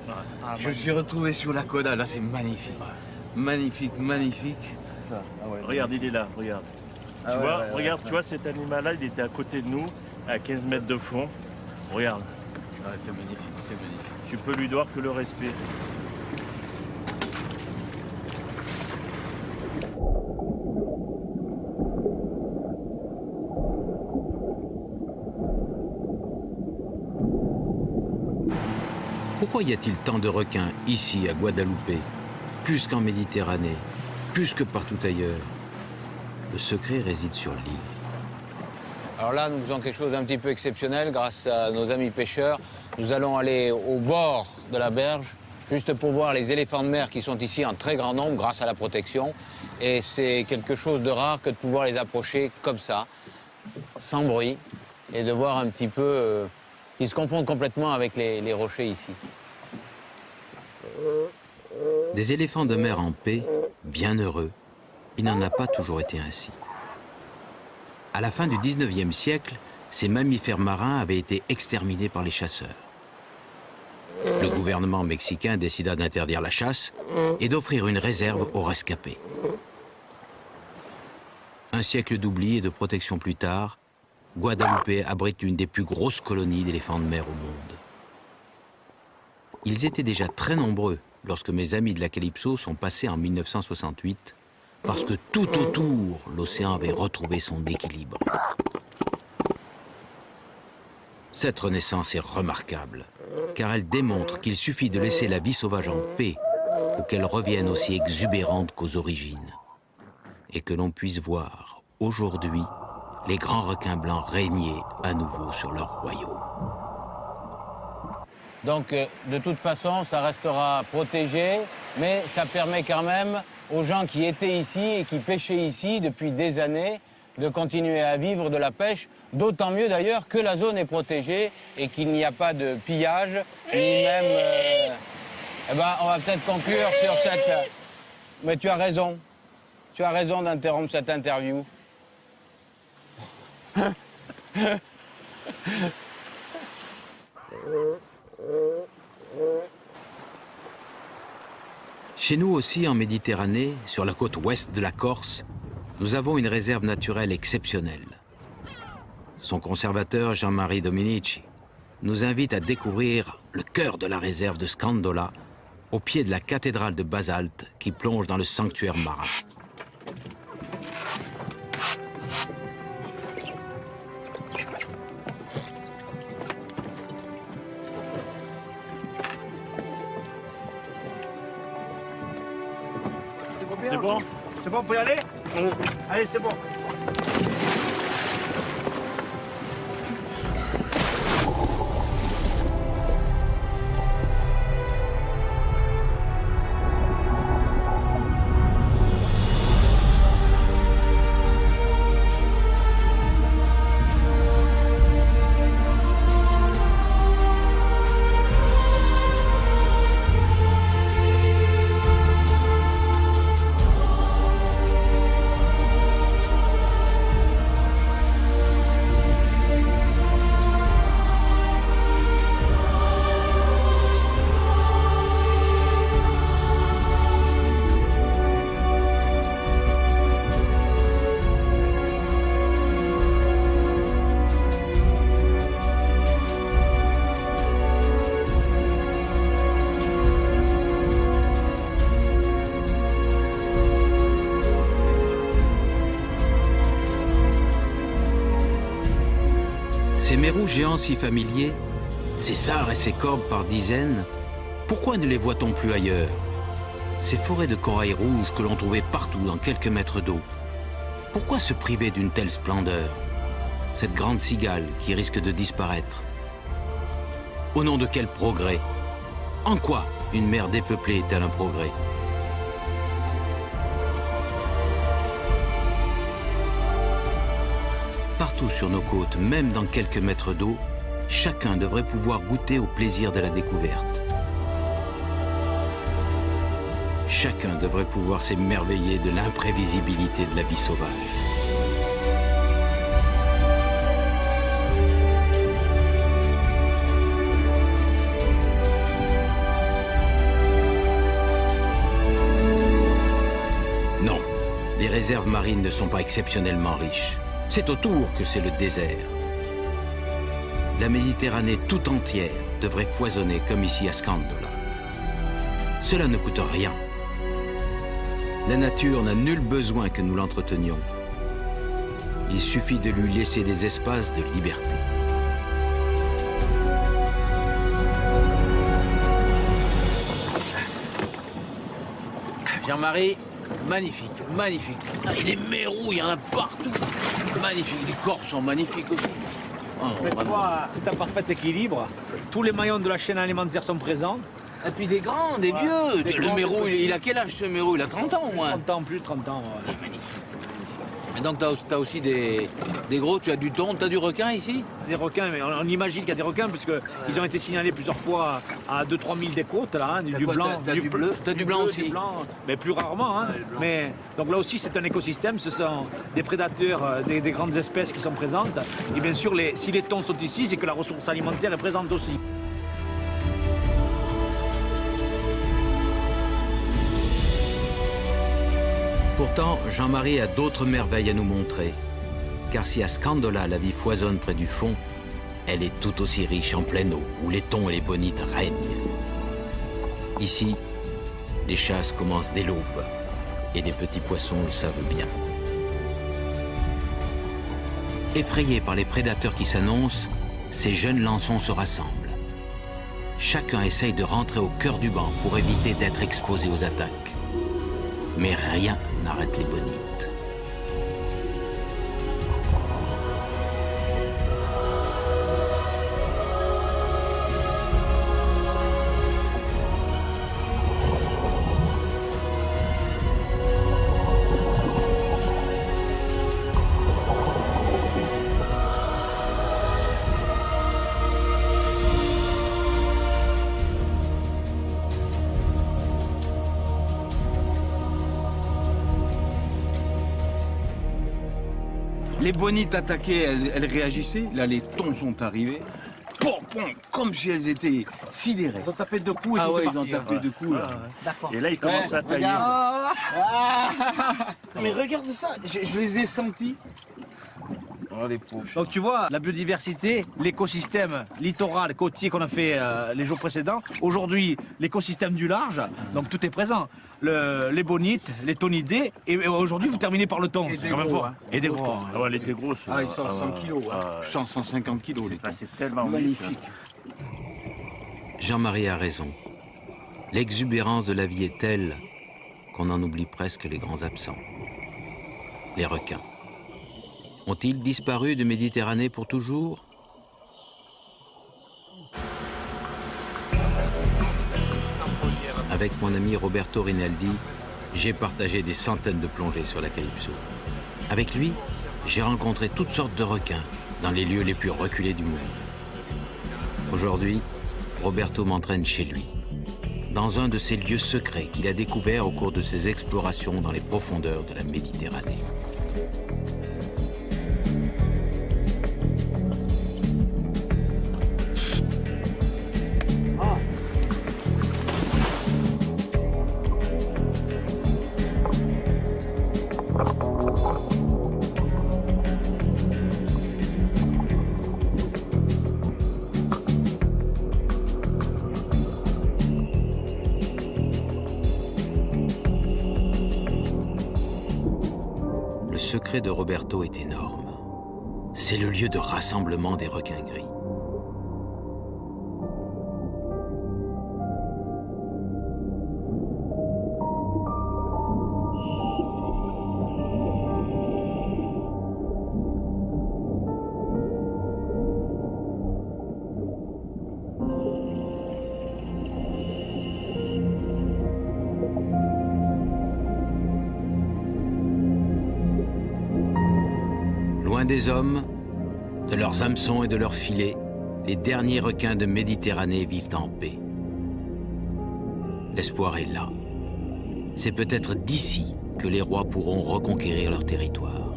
S12: Je me suis retrouvé sur la coda. Là, c'est magnifique. Magnifique, magnifique. Ça,
S6: Regarde, il est là, regarde. Tu vois, regarde, tu vois, cet animal-là, il était à côté de nous, à 15 mètres de fond. Regarde.
S12: C'est magnifique, c'est magnifique.
S6: Tu peux lui doire que le respect.
S3: Pourquoi y a-t-il tant de requins ici, à Guadeloupe, plus qu'en Méditerranée, plus que partout ailleurs? Le secret réside sur l'île.
S12: Alors là, nous faisons quelque chose d'un petit peu exceptionnel grâce à nos amis pêcheurs. Nous allons aller au bord de la berge
S5: juste pour voir les éléphants de mer qui sont ici en très grand nombre grâce à la protection. Et c'est quelque chose de rare que de pouvoir les approcher comme ça, sans bruit, et de voir un petit peu qu'ils se confondent complètement avec les rochers ici.
S3: Des éléphants de mer en paix, bien heureux, il n'en a pas toujours été ainsi. À la fin du 19e siècle, ces mammifères marins avaient été exterminés par les chasseurs. Le gouvernement mexicain décida d'interdire la chasse et d'offrir une réserve aux rescapés. Un siècle d'oubli et de protection plus tard, Guadalupe abrite l'une des plus grosses colonies d'éléphants de mer au monde. Ils étaient déjà très nombreux lorsque mes amis de la Calypso sont passés en 1968, parce que tout autour, l'océan avait retrouvé son équilibre. Cette renaissance est remarquable, car elle démontre qu'il suffit de laisser la vie sauvage en paix pour qu'elle revienne aussi exubérante qu'aux origines, et que l'on puisse voir, aujourd'hui, les grands requins blancs régner à nouveau sur leur royaume.
S5: Donc, de toute façon, ça restera protégé, mais ça permet quand même aux gens qui étaient ici et qui pêchaient ici depuis des années de continuer à vivre de la pêche, d'autant mieux d'ailleurs que la zone est protégée et qu'il n'y a pas de pillage, ni même... Eh ben, on va peut-être conclure sur cette... Mais tu as raison d'interrompre cette interview.
S3: Chez nous aussi, en Méditerranée, sur la côte ouest de la Corse, nous avons une réserve naturelle exceptionnelle. Son conservateur, Jean-Marie Dominici, nous invite à découvrir le cœur de la réserve de Scandola, au pied de la cathédrale de basalte qui plonge dans le sanctuaire marin.
S16: C'est bon? C'est bon, on peut y aller? Allez, c'est bon.
S3: Ces mérous géants si familiers, ces sards et ces corbes par dizaines, pourquoi ne les voit-on plus ailleurs? Ces forêts de corail rouge que l'on trouvait partout dans quelques mètres d'eau, pourquoi se priver d'une telle splendeur? Cette grande cigale qui risque de disparaître. Au nom de quel progrès? En quoi une mer dépeuplée est-elle un progrès? Partout sur nos côtes, même dans quelques mètres d'eau, chacun devrait pouvoir goûter au plaisir de la découverte. Chacun devrait pouvoir s'émerveiller de l'imprévisibilité de la vie sauvage. Non, les réserves marines ne sont pas exceptionnellement riches. C'est autour que c'est le désert. La Méditerranée tout entière devrait foisonner comme ici à Scandola. Cela ne coûte rien. La nature n'a nul besoin que nous l'entretenions. Il suffit de lui laisser des espaces de liberté.
S5: Jean-Marie, magnifique, magnifique. Ah, et les mérous, il y en a partout. Magnifique, les corps sont magnifiques aussi. Oh,
S16: tu vois, tout un parfait équilibre. Tous les maillons de la chaîne alimentaire sont présents.
S5: Et puis des grands, des vieux. Le mérou, il a quel âge ce mérou? Il a 30 ans au moins.
S8: 30 ans, plus de 30 ans.
S5: Et donc tu as aussi des gros, tu as du thon, tu as du requin ici?
S8: Des requins, mais on imagine qu'il y a des requins puisqu'ils ont été signalés plusieurs fois à 2-3 000 des côtes, là, hein, du blanc.
S5: T'as du bleu, t'as du blanc aussi?
S8: Du blanc, mais plus rarement. Hein. Mais, donc là aussi, c'est un écosystème, ce sont des prédateurs, des grandes espèces qui sont présentes. Et bien sûr, si les thons sont ici, c'est que la ressource alimentaire est présente aussi.
S3: Pourtant, Jean-Marie a d'autres merveilles à nous montrer. Car si à Scandola la vie foisonne près du fond, elle est tout aussi riche en pleine eau, où les thons et les bonites règnent. Ici, les chasses commencent dès l'aube, et les petits poissons le savent bien. Effrayés par les prédateurs qui s'annoncent, ces jeunes lançons se rassemblent. Chacun essaye de rentrer au cœur du banc pour éviter d'être exposé aux attaques. Mais rien n'arrête les bonites.
S12: Les bonites attaquaient, elles réagissaient. Là, les thons sont arrivés. Pom, pom, comme si elles étaient sidérées.
S8: Ils ont tapé deux coups et
S12: ah ouais,
S8: tout
S12: ils ont tapé deux coups. Là.
S6: Et là, ils commencent à tailler.
S12: Mais regarde ça, je les ai sentis. Oh, les pauvres.
S8: Donc tu vois, la biodiversité, l'écosystème littoral, côtier qu'on a fait les jours précédents, aujourd'hui l'écosystème du large, donc tout est présent. Les bonites, les tonidés, et aujourd'hui vous terminez par le thon, c'est quand même fort. Hein. Et des gros.
S6: Ah ouais, elle était grosse.
S12: Ah, ils sont 100 kilos, 150 kilos.
S6: C'est tellement
S12: magnifique.
S3: Jean-Marie a raison. L'exubérance de la vie est telle qu'on en oublie presque les grands absents. Les requins. Ont-ils disparu de Méditerranée pour toujours? Avec mon ami Roberto Rinaldi, j'ai partagé des centaines de plongées sur la Calypso. Avec lui, j'ai rencontré toutes sortes de requins dans les lieux les plus reculés du monde. Aujourd'hui, Roberto m'entraîne chez lui, dans un de ces lieux secrets qu'il a découverts au cours de ses explorations dans les profondeurs de la Méditerranée. Le secret de Roberto est énorme. C'est le lieu de rassemblement des requins gris. Loin des hommes, de leurs hameçons et de leurs filets, les derniers requins de Méditerranée vivent en paix. L'espoir est là. C'est peut-être d'ici que les rois pourront reconquérir leur territoire.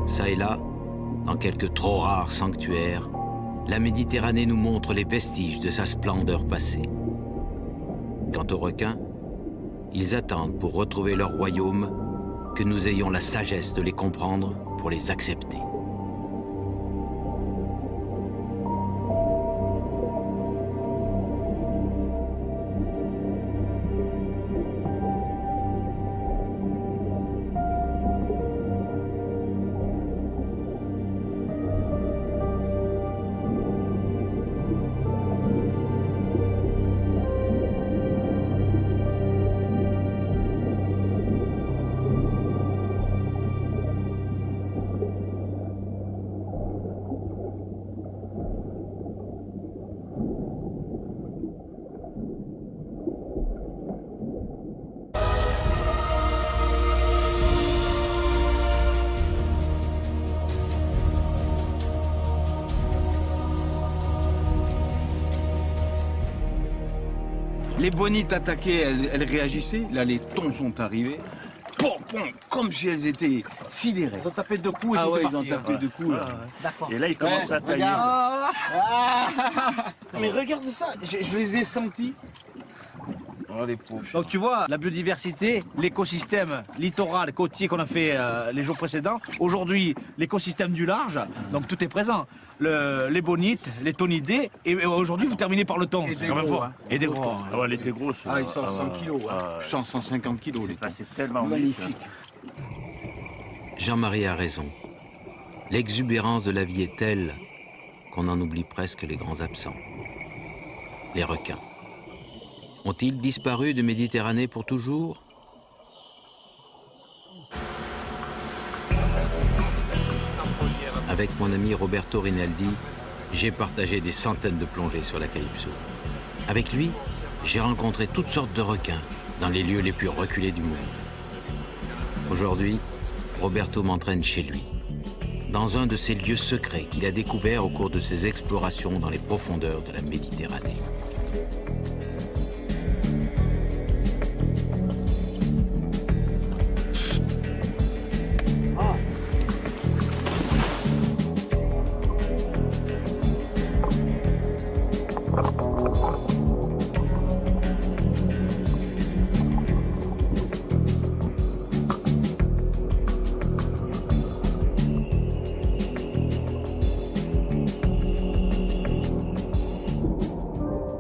S3: Ça et là, dans quelques trop rares sanctuaires, la Méditerranée nous montre les vestiges de sa splendeur passée. Quant aux requins, ils attendent pour retrouver leur royaume que nous ayons la sagesse de les comprendre pour les accepter.
S12: Les bonites attaquaient, elles réagissaient. Là, les thons sont arrivés. Pom, pom, comme si elles étaient sidérées.
S8: Ils ont tapé deux coups et
S12: ah
S8: tout
S12: ouais,
S8: est
S12: ils ont
S8: parti,
S12: tapé deux coups. Là.
S8: D'accord.
S6: Et là, ils commencent à tailler.
S12: Mais regarde ça, je les ai sentis. Oh, les pauvres.
S8: Donc tu vois, la biodiversité, l'écosystème littoral, côtier qu'on a fait les jours précédents, aujourd'hui l'écosystème du large, donc tout est présent. Les bonites, les tonidés, et aujourd'hui vous terminez par le thon, c'est quand même fort.
S12: Hein.
S8: Et des gros.
S6: Ah ouais, elle était grosse.
S12: Ah, ils sont 100 kilos, 150 kilos.
S6: C'est tellement
S12: magnifique.
S3: Jean-Marie a raison. L'exubérance de la vie est telle qu'on en oublie presque les grands absents. Les requins. Ont-ils disparu de Méditerranée pour toujours? Avec mon ami Roberto Rinaldi, j'ai partagé des centaines de plongées sur la Calypso. Avec lui, j'ai rencontré toutes sortes de requins dans les lieux les plus reculés du monde. Aujourd'hui, Roberto m'entraîne chez lui, dans un de ces lieux secrets qu'il a découverts au cours de ses explorations dans les profondeurs de la Méditerranée.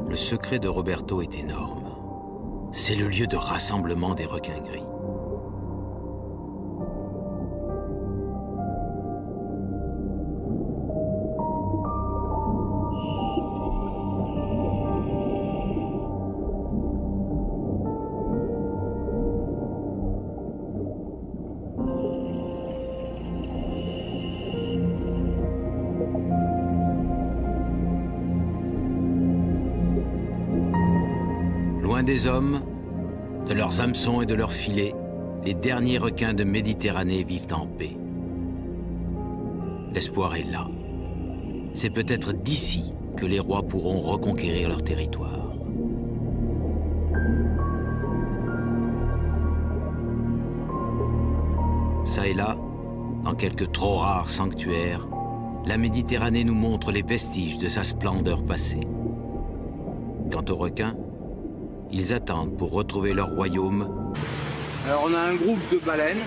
S3: Le secret de Roberto est énorme. C'est le lieu de rassemblement des requins gris. Loin des hommes, de leurs hameçons et de leurs filets, les derniers requins de Méditerranée vivent en paix. L'espoir est là. C'est peut-être d'ici que les rois pourront reconquérir leur territoire. Ça et là, dans quelques trop rares sanctuaires, la Méditerranée nous montre les vestiges de sa splendeur passée. Quant aux requins, ils attendent pour retrouver leur royaume.
S12: Alors on a un groupe de baleines,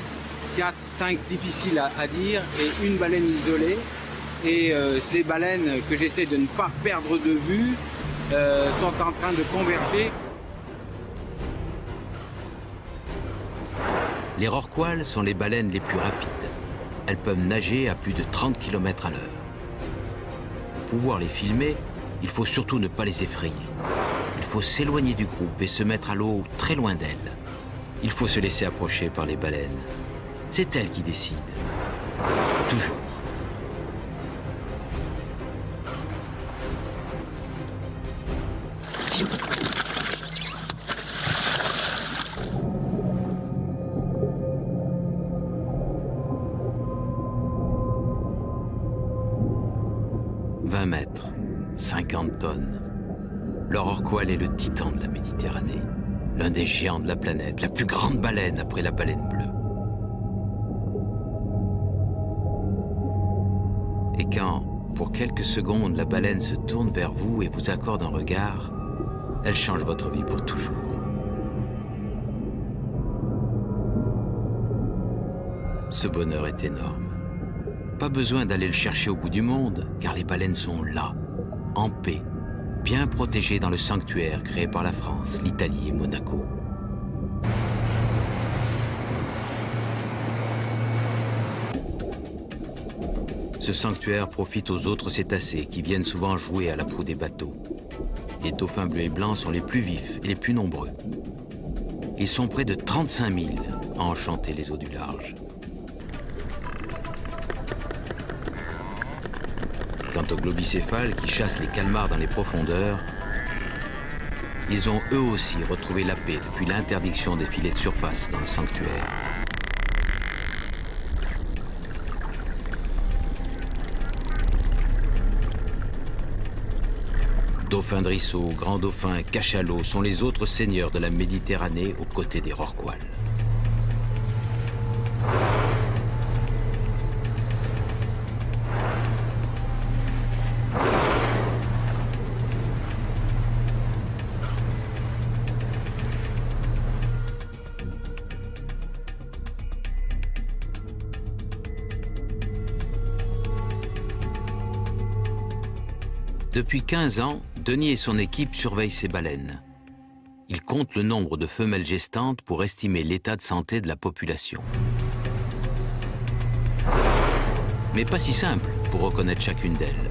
S12: 4, 5 difficiles à dire, et une baleine isolée. Et ces baleines que j'essaie de ne pas perdre de vue sont en train de converger.
S3: Les rorquals sont les baleines les plus rapides. Elles peuvent nager à plus de 30 km à l'heure. Pour pouvoir les filmer, il faut surtout ne pas les effrayer. Il faut s'éloigner du groupe et se mettre à l'eau très loin d'elles. Il faut se laisser approcher par les baleines. C'est elles qui décident. Toujours. « 20 mètres, 50 tonnes. Le rorqual est le titan de la Méditerranée, l'un des géants de la planète, la plus grande baleine après la baleine bleue. Et quand, pour quelques secondes, la baleine se tourne vers vous et vous accorde un regard, elle change votre vie pour toujours. Ce bonheur est énorme. Pas besoin d'aller le chercher au bout du monde, car les baleines sont là, en paix, bien protégées dans le sanctuaire créé par la France, l'Italie et Monaco. Ce sanctuaire profite aux autres cétacés qui viennent souvent jouer à la proue des bateaux. Les dauphins bleus et blancs sont les plus vifs et les plus nombreux. Ils sont près de 35 000 à enchanter les eaux du large. Quant aux globicéphales qui chassent les calmars dans les profondeurs, ils ont eux aussi retrouvé la paix depuis l'interdiction des filets de surface dans le sanctuaire. Dauphin de Rissot, Grand Dauphin, Cachalot sont les autres seigneurs de la Méditerranée aux côtés des Rorquals. Depuis 15 ans, Denis et son équipe surveillent ces baleines. Ils comptent le nombre de femelles gestantes pour estimer l'état de santé de la population. Mais pas si simple pour reconnaître chacune d'elles.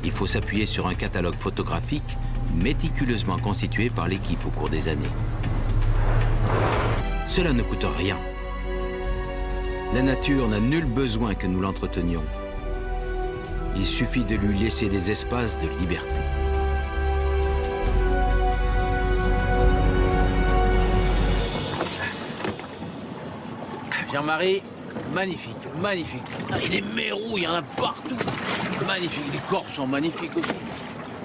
S3: Il faut s'appuyer sur un catalogue photographique méticuleusement constitué par l'équipe au cours des années. Cela ne coûte rien. La nature n'a nul besoin que nous l'entretenions. Il suffit de lui laisser des espaces de liberté.
S5: Jean-Marie, magnifique, magnifique. Ah, et les mérous, il y en a partout. Magnifique, les corps sont magnifiques aussi.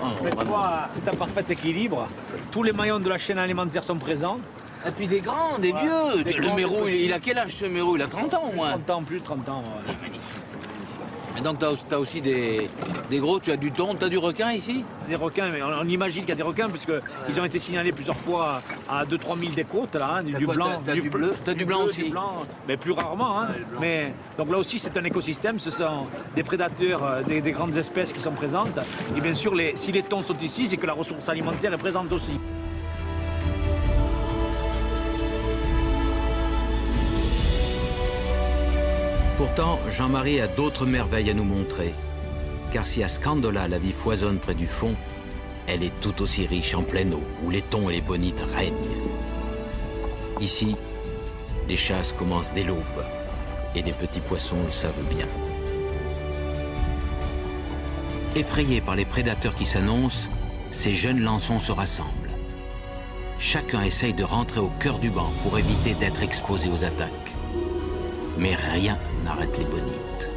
S5: Oh,
S8: tu vois, c'est un parfait équilibre. Tous les maillons de la chaîne alimentaire sont présents.
S5: Et puis des grands, des vieux. Le mérou, il a quel âge ce mérou? Il a 30 ans au moins.
S8: 30 ans, plus de 30 ans. Ouais.
S5: Et donc tu as aussi des gros, tu as du thon, tu as du requin ici?
S8: Des requins, mais on imagine qu'il y a des requins puisqu'ils ont été signalés plusieurs fois à 2-3 000 des côtes, là, hein, du blanc.
S5: T'as du bleu, t'as du blanc aussi?
S8: Du blanc, mais plus rarement. Hein. Mais, donc là aussi c'est un écosystème, ce sont des prédateurs, des grandes espèces qui sont présentes. Et bien sûr, si les thons sont ici, c'est que la ressource alimentaire est présente aussi.
S3: Pourtant, Jean-Marie a d'autres merveilles à nous montrer. Car si à Scandola la vie foisonne près du fond, elle est tout aussi riche en pleine eau, où les thons et les bonites règnent. Ici, les chasses commencent dès l'aube, et les petits poissons le savent bien. Effrayés par les prédateurs qui s'annoncent, ces jeunes lançons se rassemblent. Chacun essaye de rentrer au cœur du banc pour éviter d'être exposé aux attaques. Mais rien n'arrête les bonites.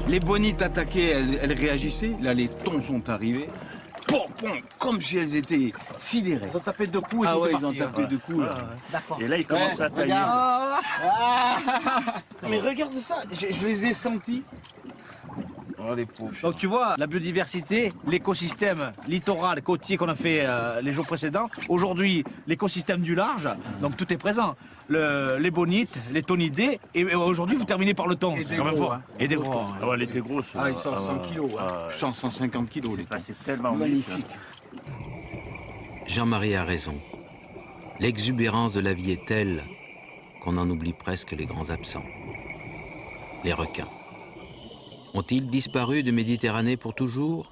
S12: Les bonites attaquaient, elles réagissaient. Là, les thons sont arrivés. Pom, pom, comme si elles étaient sidérées.
S8: Ils ont tapé deux coups et
S12: ah
S8: tout
S12: ouais,
S8: est
S12: ils ont
S8: parti,
S12: tapé deux coups. Là.
S8: D'accord.
S6: Et là, ils commencent à tailler.
S12: Mais regarde ça, je les ai sentis. Oh, les pauvres.
S8: Donc tu vois, la biodiversité, l'écosystème littoral, côtier qu'on a fait les jours précédents, aujourd'hui l'écosystème du large, donc tout est présent. Les bonites, les tonidés, et aujourd'hui vous terminez par le thon, c'est quand même fort. Hein. Et des gros. Hein.
S6: Ah ouais, elle était grosse.
S12: Ah, ils sont 100 kilos, 150 kilos.
S6: C'est tellement
S12: magnifique.
S3: Jean-Marie a raison. L'exubérance de la vie est telle qu'on en oublie presque les grands absents. Les requins. Ont-ils disparu de Méditerranée pour toujours?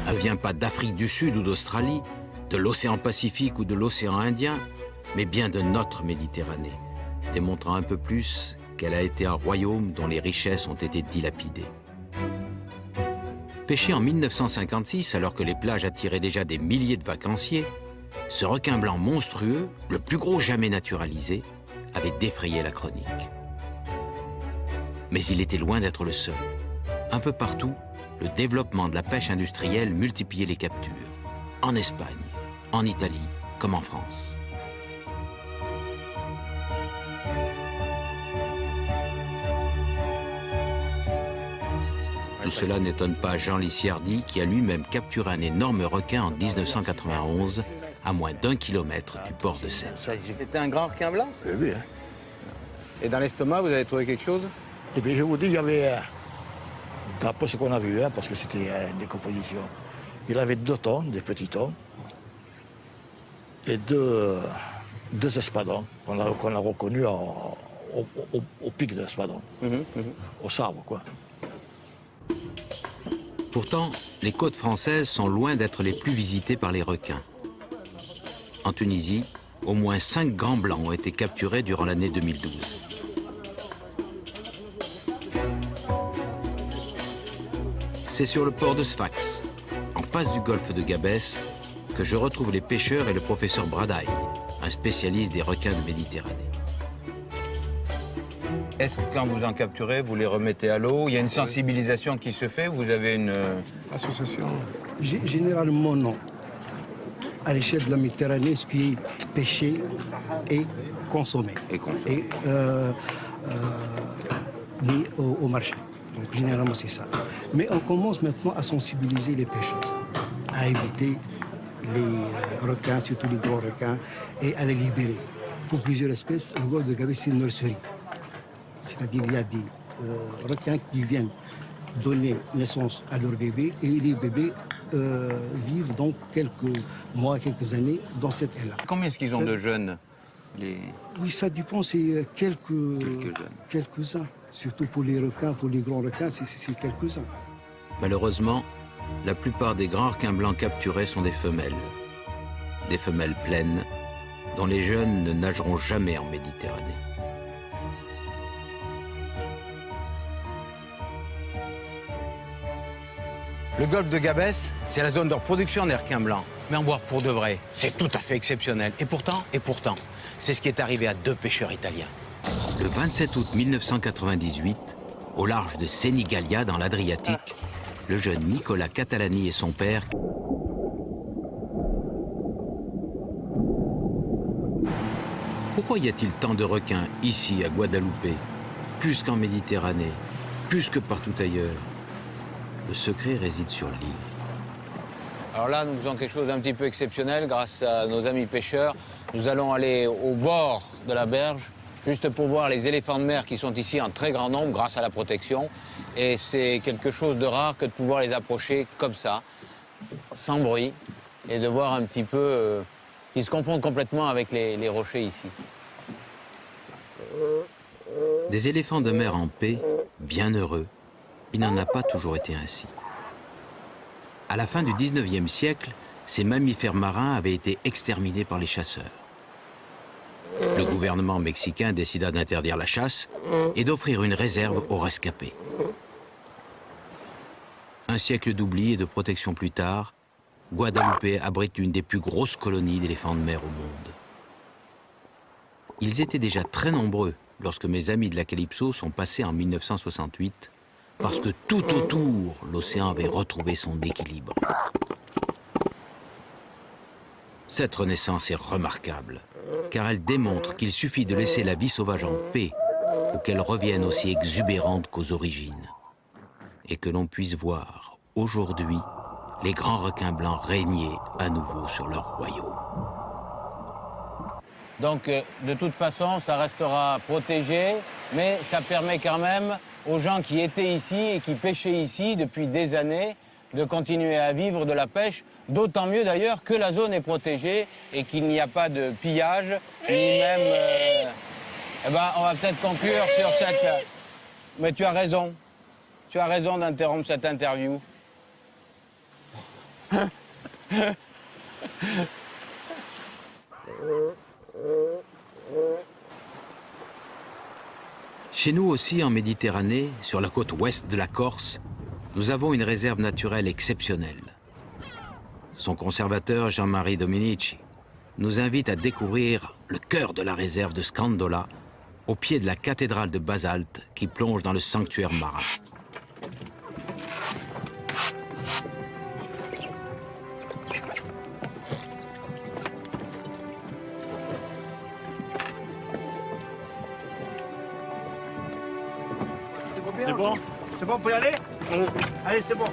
S3: Elle ne vient pas d'Afrique du Sud ou d'Australie, de l'océan Pacifique ou de l'océan Indien, mais bien de notre Méditerranée, démontrant un peu plus qu'elle a été un royaume dont les richesses ont été dilapidées. Pêché en 1956, alors que les plages attiraient déjà des milliers de vacanciers, ce requin blanc monstrueux, le plus gros jamais naturalisé, avait défrayé la chronique. Mais il était loin d'être le seul. Un peu partout, le développement de la pêche industrielle multipliait les captures. En Espagne, en Italie, comme en France. Tout cela n'étonne pas Jean Liciardi, qui a lui-même capturé un énorme requin en 1991, à moins d'1 kilomètre du port de Sète.
S12: C'était un grand requin blanc?
S15: Oui.
S12: Et dans l'estomac, vous avez trouvé quelque chose?
S15: Et puis je vous dis, il y avait, d'après ce qu'on a vu, parce que c'était une décomposition, il avait 2 thons, des petits thons, et deux espadons qu'on a reconnus au au pic de l'espadon, au sabre, quoi.
S3: Pourtant, les côtes françaises sont loin d'être les plus visitées par les requins. En Tunisie, au moins 5 grands blancs ont été capturés durant l'année 2012. C'est sur le port de Sfax, en face du golfe de Gabès, que je retrouve les pêcheurs et le professeur Bradaï, un spécialiste des requins de Méditerranée.
S12: Est-ce que quand vous en capturez, vous les remettez à l'eau? Il y a une sensibilisation qui se fait? Vous avez une
S14: association? Généralement, non. À l'échelle de la Méditerranée, ce qui est pêché est consommé. Et mis au marché. Donc généralement, c'est ça. Mais on commence maintenant à sensibiliser les pêcheurs, à éviter les requins, surtout les gros requins, et à les libérer. Pour plusieurs espèces, le golfe de Gabès, c'est une nurserie. C'est-à-dire qu'il y a des requins qui viennent donner naissance à leurs bébés et les bébés vivent donc quelques mois, quelques années dans cette aile-là.
S12: Combien est-ce qu'ils ont de jeunes
S14: Oui, ça dépend, c'est quelques-uns. Surtout pour les requins, pour les grands requins, c'est quelques-uns.
S3: Malheureusement, la plupart des grands requins blancs capturés sont des femelles. Des femelles pleines, dont les jeunes ne nageront jamais en Méditerranée.
S12: Le golfe de Gabès, c'est la zone de reproduction des requins blancs. Mais en boire pour de vrai, c'est tout à fait exceptionnel. Et pourtant, c'est ce qui est arrivé à 2 pêcheurs italiens.
S3: Le 27 août 1998, au large de Senigallia, dans l'Adriatique, le jeune Nicolas Catalani et son père Pourquoi y a-t-il tant de requins ici, à Guadeloupe, plus qu'en Méditerranée, plus que partout ailleurs? Le secret réside sur l'île.
S12: Alors là, nous faisons quelque chose d'un petit peu exceptionnel grâce à nos amis pêcheurs. Nous allons aller au bord de la berge, juste pour voir les éléphants de mer qui sont ici en très grand nombre grâce à la protection. Et c'est quelque chose de rare que de pouvoir les approcher comme ça, sans bruit, et de voir un petit peu qu'ils se confondent complètement avec les rochers ici.
S3: Des éléphants de mer en paix, bien heureux, il n'en a pas toujours été ainsi. À la fin du 19e siècle, ces mammifères marins avaient été exterminés par les chasseurs. Le gouvernement mexicain décida d'interdire la chasse et d'offrir une réserve aux rescapés. Un siècle d'oubli et de protection plus tard, Guadeloupe abrite une des plus grosses colonies d'éléphants de mer au monde. Ils étaient déjà très nombreux lorsque mes amis de la Calypso sont passés en 1968, parce que tout autour, l'océan avait retrouvé son équilibre. Cette renaissance est remarquable, car elle démontre qu'il suffit de laisser la vie sauvage en paix pour qu'elle revienne aussi exubérante qu'aux origines, et que l'on puisse voir, aujourd'hui, les grands requins blancs régner à nouveau sur leur royaume.
S12: Donc, de toute façon, ça restera protégé, mais ça permet quand même aux gens qui étaient ici et qui pêchaient ici depuis des années de continuer à vivre de la pêche, d'autant mieux d'ailleurs que la zone est protégée et qu'il n'y a pas de pillage, ni même... Eh ben, on va peut-être conclure sur cette... Mais tu as raison d'interrompre cette interview.
S3: Chez nous aussi, en Méditerranée, sur la côte ouest de la Corse, nous avons une réserve naturelle exceptionnelle. Son conservateur, Jean-Marie Dominici, nous invite à découvrir le cœur de la réserve de Scandola, au pied de la cathédrale de basalte qui plonge dans le sanctuaire marin.
S16: C'est bon, on peut y aller? Allez, c'est bon.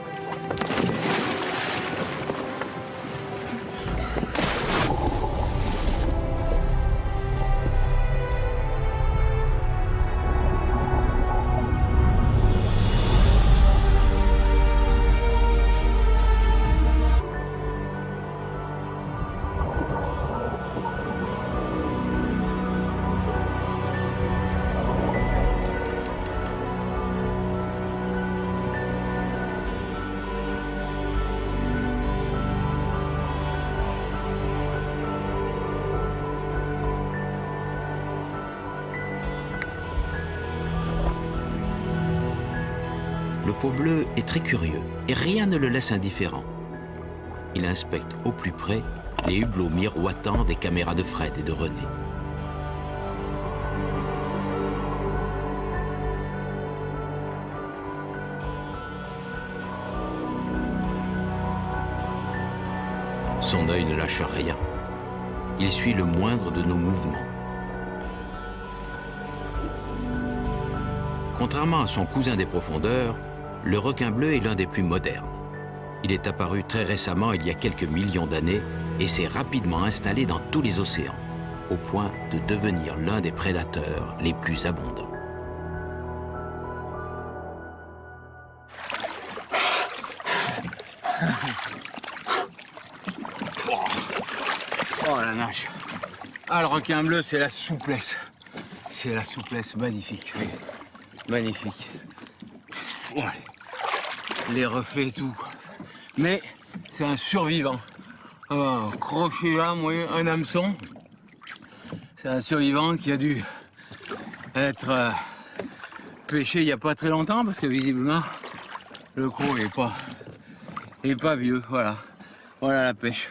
S3: peau bleue est très curieux et rien ne le laisse indifférent. Il inspecte au plus près les hublots miroitants des caméras de Fred et de René. Son œil ne lâche rien. Il suit le moindre de nos mouvements. Contrairement à son cousin des profondeurs, le requin bleu est l'un des plus modernes. Il est apparu très récemment, il y a quelques millions d'années, et s'est rapidement installé dans tous les océans, au point de devenir l'un des prédateurs les plus abondants.
S12: Oh la nage. Ah, le requin bleu, c'est la souplesse. C'est la souplesse magnifique. Oui. Magnifique. Ouais. Les reflets et tout. Mais c'est un survivant. Un crochet là, un hameçon. C'est un survivant qui a dû être pêché il n'y a pas très longtemps parce que visiblement le croc est pas vieux. Voilà. Voilà la pêche.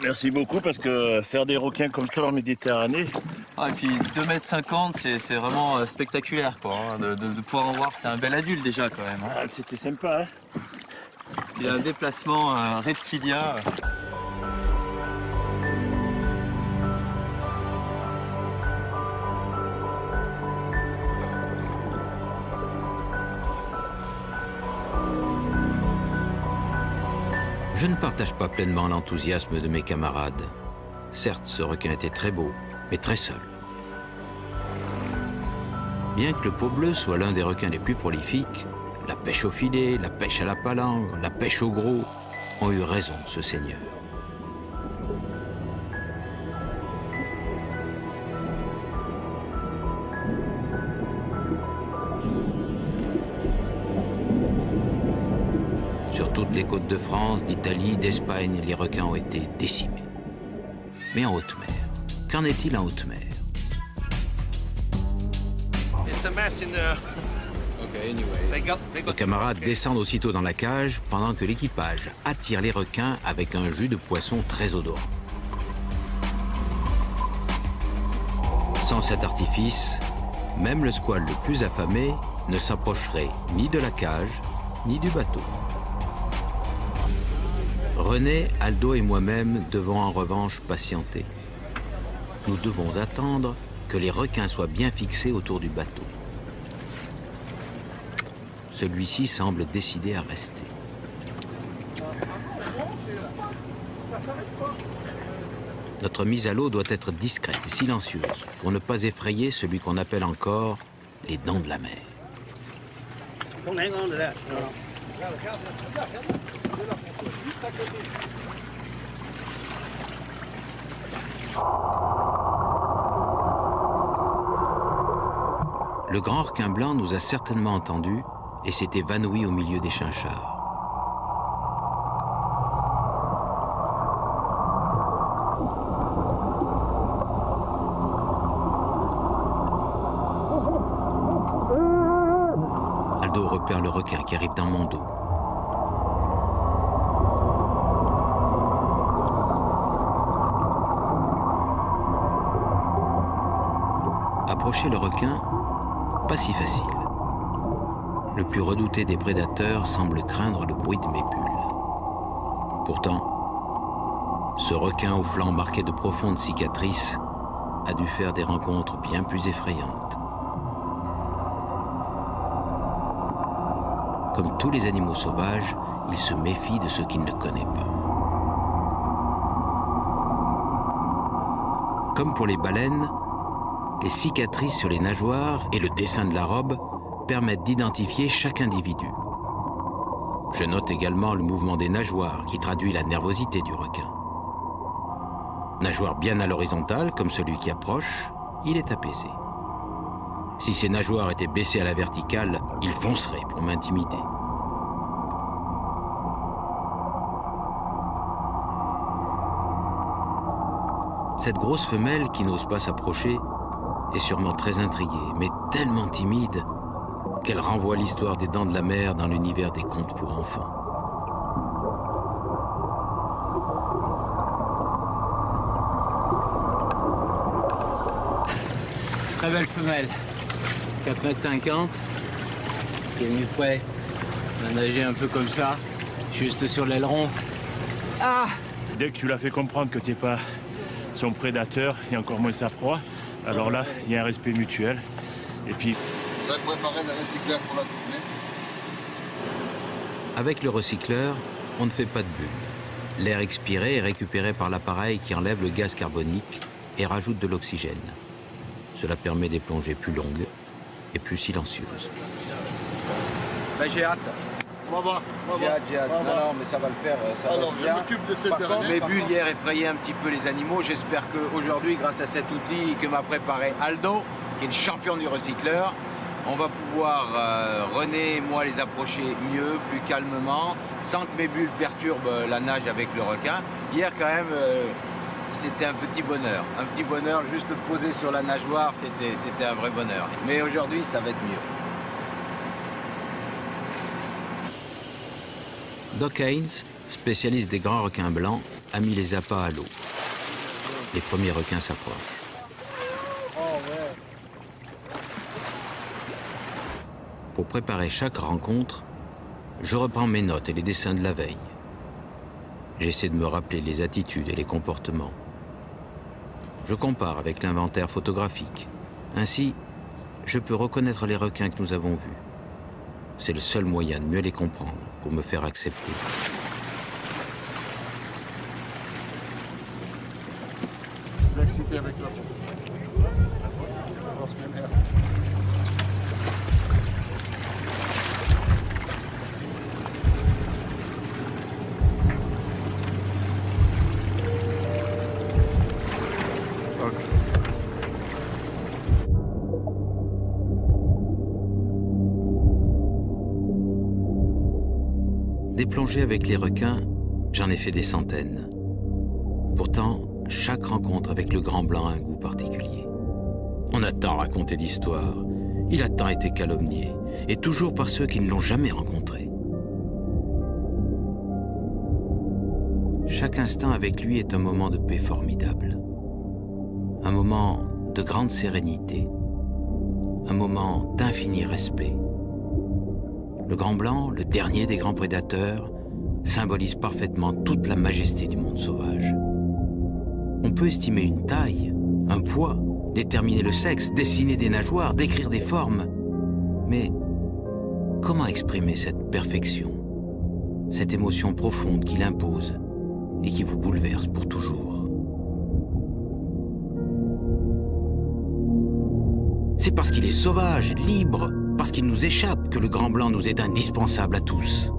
S6: Merci beaucoup parce que faire des requins comme ça en Méditerranée.
S10: Ah, et puis 2,50 m, c'est vraiment spectaculaire quoi. Hein, de pouvoir en voir, c'est un bel adulte déjà quand même. Hein.
S6: Ah, c'était sympa. Hein.
S10: Il y a un déplacement reptilien.
S3: Je ne partage pas pleinement l'enthousiasme de mes camarades. Certes, ce requin était très beau, mais très seul. Bien que le peau bleu soit l'un des requins les plus prolifiques, la pêche au filet, la pêche à la palangre, la pêche au gros ont eu raison de ce seigneur. Sur toutes les côtes de France, d'Italie, d'Espagne, les requins ont été décimés. Mais en haute mer, qu'en est-il en haute mer? Les camarades descendent aussitôt dans la cage pendant que l'équipage attire les requins avec un jus de poisson très odorant. Sans cet artifice, même le squale le plus affamé ne s'approcherait ni de la cage, ni du bateau. René, Aldo et moi-même devons en revanche patienter. Nous devons attendre que les requins soient bien fixés autour du bateau. Celui-ci semble décidé à rester. Notre mise à l'eau doit être discrète et silencieuse pour ne pas effrayer celui qu'on appelle encore les dents de la mer. Le grand requin blanc nous a certainement entendus et s'est évanoui au milieu des chinchards. Aldo repère le requin qui arrive dans mon dos. Approcher le requin, pas si facile. Le plus redouté des prédateurs semble craindre le bruit de mes bulles. Pourtant, ce requin au flanc marqué de profondes cicatrices a dû faire des rencontres bien plus effrayantes. Comme tous les animaux sauvages, il se méfie de ce qu'il ne connaît pas. Comme pour les baleines, les cicatrices sur les nageoires et le dessin de la robe permettent d'identifier chaque individu. Je note également le mouvement des nageoires qui traduit la nervosité du requin. Nageoire bien à l'horizontale, comme celui qui approche, il est apaisé. Si ses nageoires étaient baissées à la verticale, il foncerait pour m'intimider. Cette grosse femelle qui n'ose pas s'approcher est sûrement très intriguée, mais tellement timide qu'elle renvoie l'histoire des dents de la mer dans l'univers des contes pour enfants.
S5: Très belle femelle, 4,50 m, qui est venue près. On a nagé un peu comme ça, juste sur l'aileron. Ah!
S6: Dès que tu l'as fait comprendre que tu n'es pas son prédateur et encore moins sa proie, alors là, il y a un respect mutuel. Et puis...
S17: Vous avez préparé le recycleur pour la journée?
S3: Avec le recycleur, on ne fait pas de bulles. L'air expiré est récupéré par l'appareil qui enlève le gaz carbonique et rajoute de l'oxygène. Cela permet des plongées plus longues et plus silencieuses.
S12: Ben, j'ai hâte.
S17: On va voir.
S12: J'ai hâte. Non, mais ça va le faire. Ça
S17: Alors,
S12: va bien.
S17: je m'occupe de cette
S12: Par contre,
S17: dernière.
S12: mes bulles hier effrayaient un petit peu les animaux. J'espère qu'aujourd'hui, grâce à cet outil que m'a préparé Aldo, qui est le champion du recycleur, on va pouvoir, René et moi, les approcher mieux, plus calmement, sans que mes bulles perturbent la nage avec le requin. Hier, quand même, c'était un petit bonheur. Un petit bonheur, juste posé sur la nageoire, c'était un vrai bonheur. Mais aujourd'hui, ça va être mieux.
S3: Doc Haynes, spécialiste des grands requins blancs, a mis les appâts à l'eau. Les premiers requins s'approchent. Pour préparer chaque rencontre, je reprends mes notes et les dessins de la veille. J'essaie de me rappeler les attitudes et les comportements. Je compare avec l'inventaire photographique. Ainsi, je peux reconnaître les requins que nous avons vus. C'est le seul moyen de mieux les comprendre pour me faire accepter.
S17: Je vais exciter avec la peau.
S3: Des plongées avec les requins, j'en ai fait des centaines. Pourtant, chaque rencontre avec le grand blanc a un goût particulier. On a tant raconté d'histoires, il a tant été calomnié, et toujours par ceux qui ne l'ont jamais rencontré. Chaque instant avec lui est un moment de paix formidable. Un moment de grande sérénité. Un moment d'infini respect. Le grand blanc, le dernier des grands prédateurs, symbolise parfaitement toute la majesté du monde sauvage. On peut estimer une taille, un poids, déterminer le sexe, dessiner des nageoires, décrire des formes. Mais comment exprimer cette perfection, cette émotion profonde qu'il impose et qui vous bouleverse pour toujours? C'est parce qu'il est sauvage, libre, parce qu'il nous échappe que le grand blanc nous est indispensable à tous.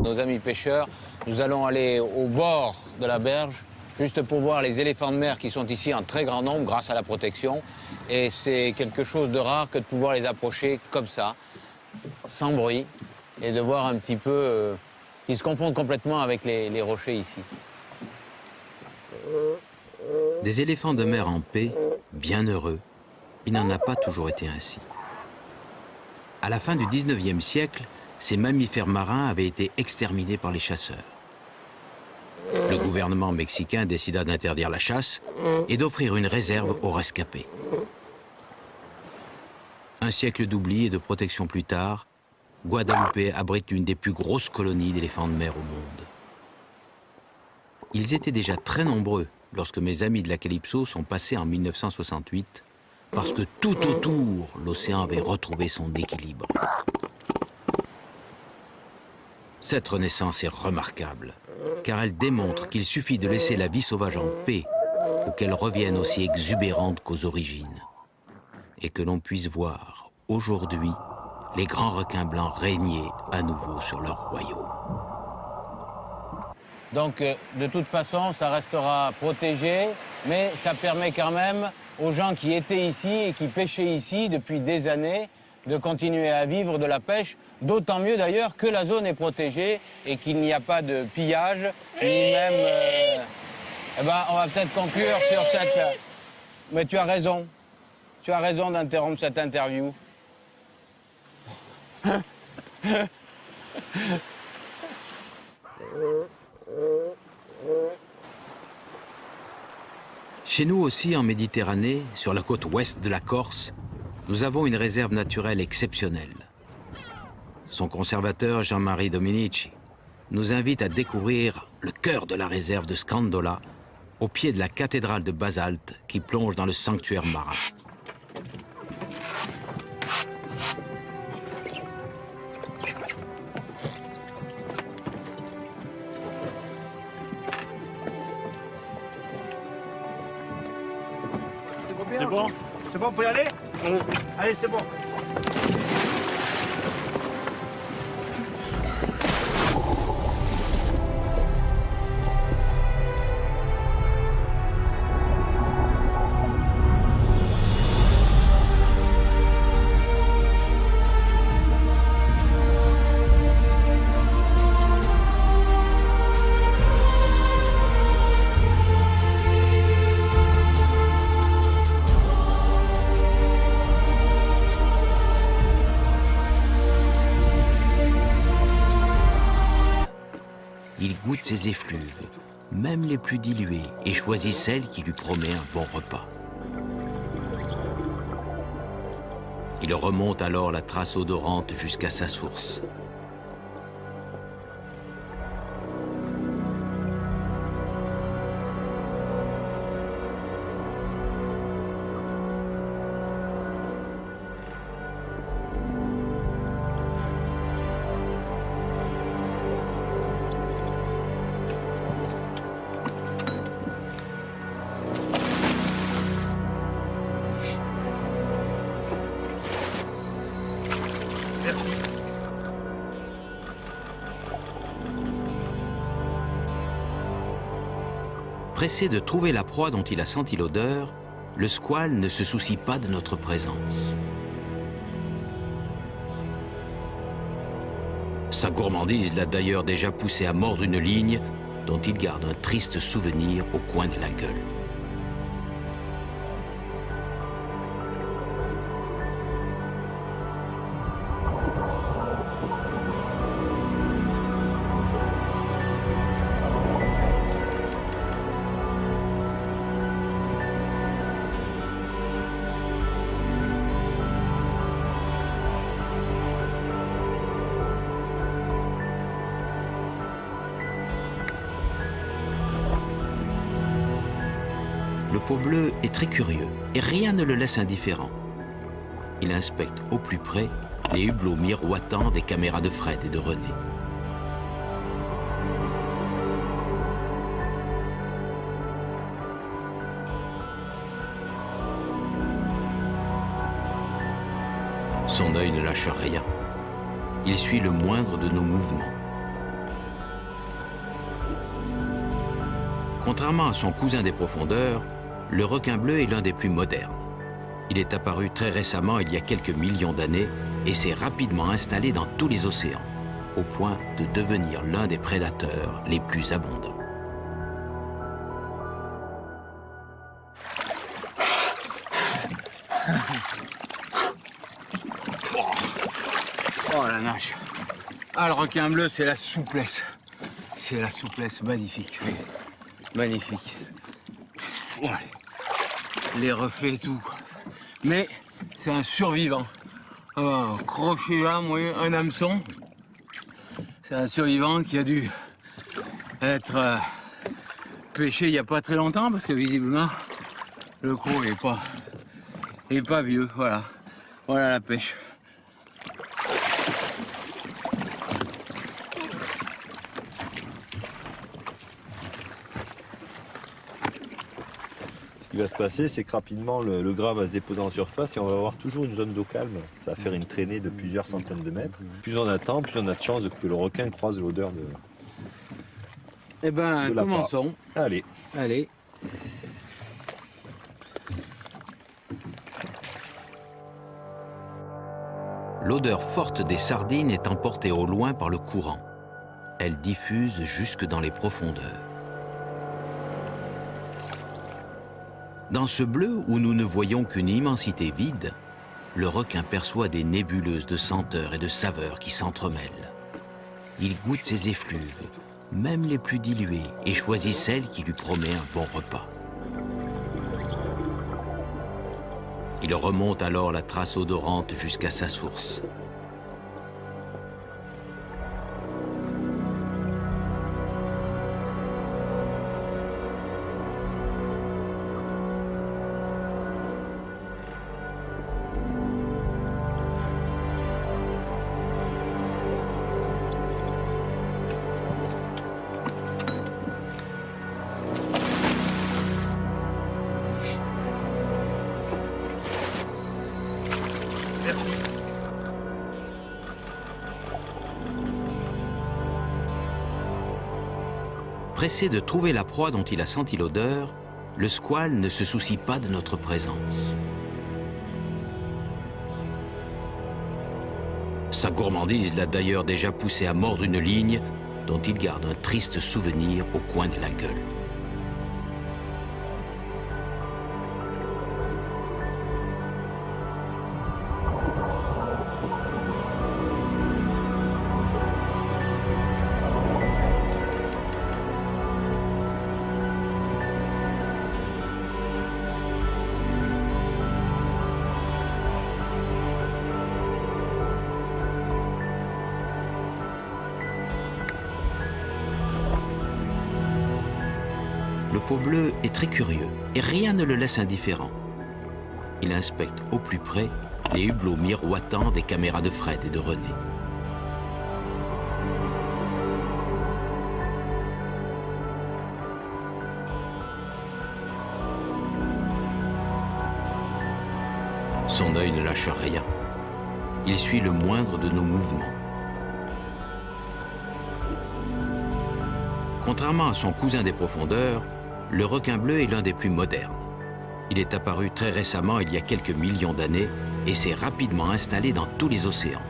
S5: Nos amis pêcheurs, nous allons aller au bord de la berge, juste pour voir les éléphants de mer qui sont ici en très grand nombre grâce à la protection. Et c'est quelque chose de rare que de pouvoir les approcher comme ça, sans bruit, et de voir un petit peu qu'ils se confondent complètement avec les rochers ici.
S3: Des éléphants de mer en paix, bien heureux, il n'en a pas toujours été ainsi. À la fin du 19e siècle, ces mammifères marins avaient été exterminés par les chasseurs. Le gouvernement mexicain décida d'interdire la chasse et d'offrir une réserve aux rescapés. Un siècle d'oubli et de protection plus tard, Guadalupe abrite l'une des plus grosses colonies d'éléphants de mer au monde. Ils étaient déjà très nombreux lorsque mes amis de la Calypso sont passés en 1968, parce que tout autour, l'océan avait retrouvé son équilibre. Cette renaissance est remarquable, car elle démontre qu'il suffit de laisser la vie sauvage en paix pour qu'elle revienne aussi exubérante qu'aux origines, et que l'on puisse voir aujourd'hui les grands requins blancs régner à nouveau sur leur royaume.
S5: Donc, de toute façon, ça restera protégé, mais ça permet quand même aux gens qui étaient ici et qui pêchaient ici depuis des années
S12: de continuer à vivre de la pêche, d'autant mieux d'ailleurs que la zone est protégée et qu'il n'y a pas de pillage, ni même... Eh ben, on va peut-être conclure sur cette... Mais tu as raison d'interrompre cette interview.
S3: Chez nous aussi, en Méditerranée, sur la côte ouest de la Corse, nous avons une réserve naturelle exceptionnelle. Son conservateur, Jean-Marie Dominici, nous invite à découvrir le cœur de la réserve de Scandola, au pied de la cathédrale de basalte qui plonge dans le sanctuaire marin.
S16: C'est bon? C'est bon, on peut y aller? Allez, c'est bon.
S3: Il goûte ses effluves, même les plus dilués, et choisit celle qui lui promet un bon repas. Il remonte alors la trace odorante jusqu'à sa source. Pressé de trouver la proie dont il a senti l'odeur, le squale ne se soucie pas de notre présence. Sa gourmandise l'a d'ailleurs déjà poussé à mordre une ligne dont il garde un triste souvenir au coin de la gueule. Le pot bleu est très curieux et rien ne le laisse indifférent. Il inspecte au plus près les hublots miroitants des caméras de Fred et de René. Son œil ne lâche rien. Il suit le moindre de nos mouvements. Contrairement à son cousin des profondeurs, le requin bleu est l'un des plus modernes. Il est apparu très récemment, il y a quelques millions d'années, et s'est rapidement installé dans tous les océans, au point de devenir l'un des prédateurs les plus abondants.
S12: Oh la nage. Ah, le requin bleu, c'est la souplesse. C'est la souplesse magnifique, oui. Magnifique. Ouais. Les reflets et tout. Mais c'est un survivant. Un crochet là, un hameçon. C'est un survivant qui a dû être pêché il n'y a pas très longtemps parce que visiblement le croc est pas vieux. Voilà. Voilà la pêche.
S11: Ce qui va se passer, c'est que rapidement le gras va se déposer en surface et on va avoir toujours une zone d'eau calme. Ça va faire une traînée de plusieurs centaines de mètres. Plus on attend, plus on a de chances que le requin croise l'odeur de...
S12: Eh ben, commençons.
S11: Allez.
S12: Allez.
S3: l'odeur forte des sardines est emportée au loin par le courant. Elle diffuse jusque dans les profondeurs. Dans ce bleu où nous ne voyons qu'une immensité vide, le requin perçoit des nébuleuses de senteurs et de saveurs qui s'entremêlent. Il goûte ces effluves, même les plus diluées, et choisit celle qui lui promet un bon repas. Il remonte alors la trace odorante jusqu'à sa source. Pressé de trouver la proie dont il a senti l'odeur, le squale ne se soucie pas de notre présence. Sa gourmandise l'a d'ailleurs déjà poussé à mordre une ligne dont il garde un triste souvenir au coin de la gueule. Le peau bleue est très curieux et rien ne le laisse indifférent. Il inspecte au plus près les hublots miroitants des caméras de Fred et de René. Son œil ne lâche rien. Il suit le moindre de nos mouvements. Contrairement à son cousin des profondeurs, le requin bleu est l'un des plus modernes. Il est apparu très récemment, il y a quelques millions d'années, et s'est rapidement installé dans tous les océans,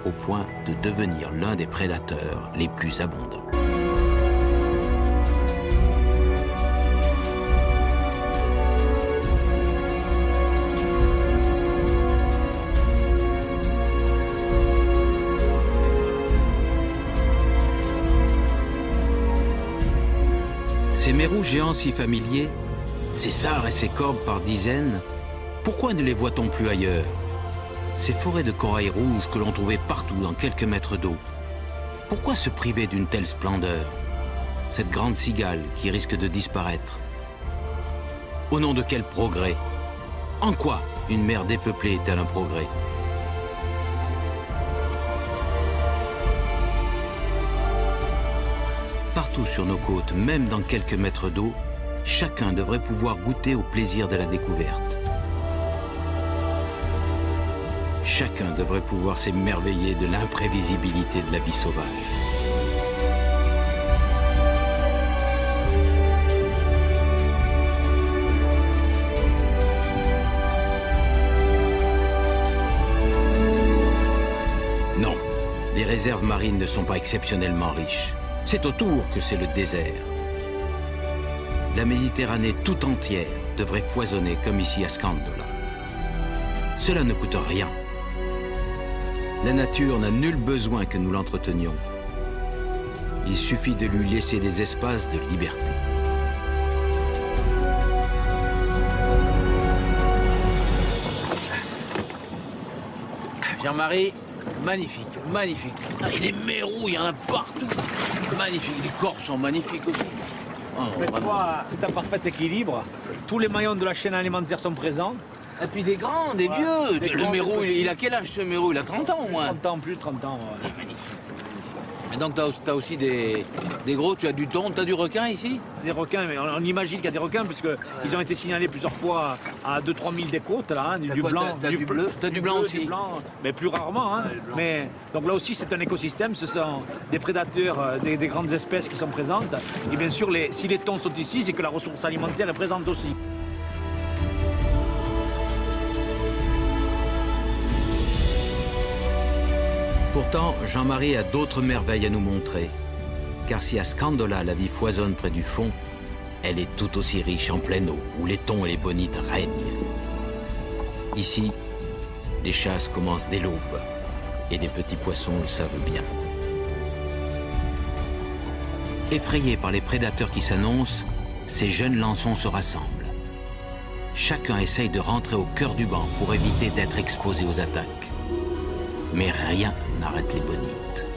S3: au point de devenir l'un des prédateurs les plus abondants. Ces mérous géants si familiers, ces sards et ces corbes par dizaines, pourquoi ne les voit-on plus ailleurs? Ces forêts de corail rouge que l'on trouvait partout dans quelques mètres d'eau, pourquoi se priver d'une telle splendeur? Cette grande cigale qui risque de disparaître. Au nom de quel progrès? En quoi une mer dépeuplée est-elle un progrès? Partout sur nos côtes, même dans quelques mètres d'eau, chacun devrait pouvoir goûter au plaisir de la découverte. Chacun devrait pouvoir s'émerveiller de l'imprévisibilité de la vie sauvage. Non, les réserves marines ne sont pas exceptionnellement riches. C'est autour que c'est le désert. La Méditerranée tout entière devrait foisonner comme ici à Scandola. Cela ne coûte rien. La nature n'a nul besoin que nous l'entretenions. Il suffit de lui laisser des espaces de liberté.
S5: Jean-Marie, magnifique, magnifique. Ah, et les mérous, il y en a partout. Magnifique, les corps sont magnifiques aussi. Oh,
S8: c'est un parfait équilibre. Tous les maillons de la chaîne alimentaire sont présents.
S5: Et puis des grands, des vieux. Le mérou, il a quel âge ce mérou? Il a 30 ans au moins.
S8: 30 ans, plus de 30 ans. Ouais.
S5: Et donc tu as aussi des gros, tu as du thon, tu as du requin ici?
S8: Des requins, mais on imagine qu'il y a des requins puisqu'ils ont été signalés plusieurs fois à 2-3 000 des côtes, là, hein, du blanc.
S5: T'as du bleu, t'as du blanc aussi?
S8: Du blanc, mais plus rarement. Hein. Mais, donc là aussi, c'est un écosystème, ce sont des prédateurs, des grandes espèces qui sont présentes. Et bien sûr, si les thons sont ici, c'est que la ressource alimentaire est présente aussi.
S3: Pourtant, Jean-Marie a d'autres merveilles à nous montrer. Car si à Scandola la vie foisonne près du fond, elle est tout aussi riche en pleine eau, où les thons et les bonites règnent. Ici, les chasses commencent dès l'aube, et les petits poissons le savent bien. Effrayés par les prédateurs qui s'annoncent, ces jeunes lançons se rassemblent. Chacun essaye de rentrer au cœur du banc pour éviter d'être exposé aux attaques. Mais rien n'arrête les bonites.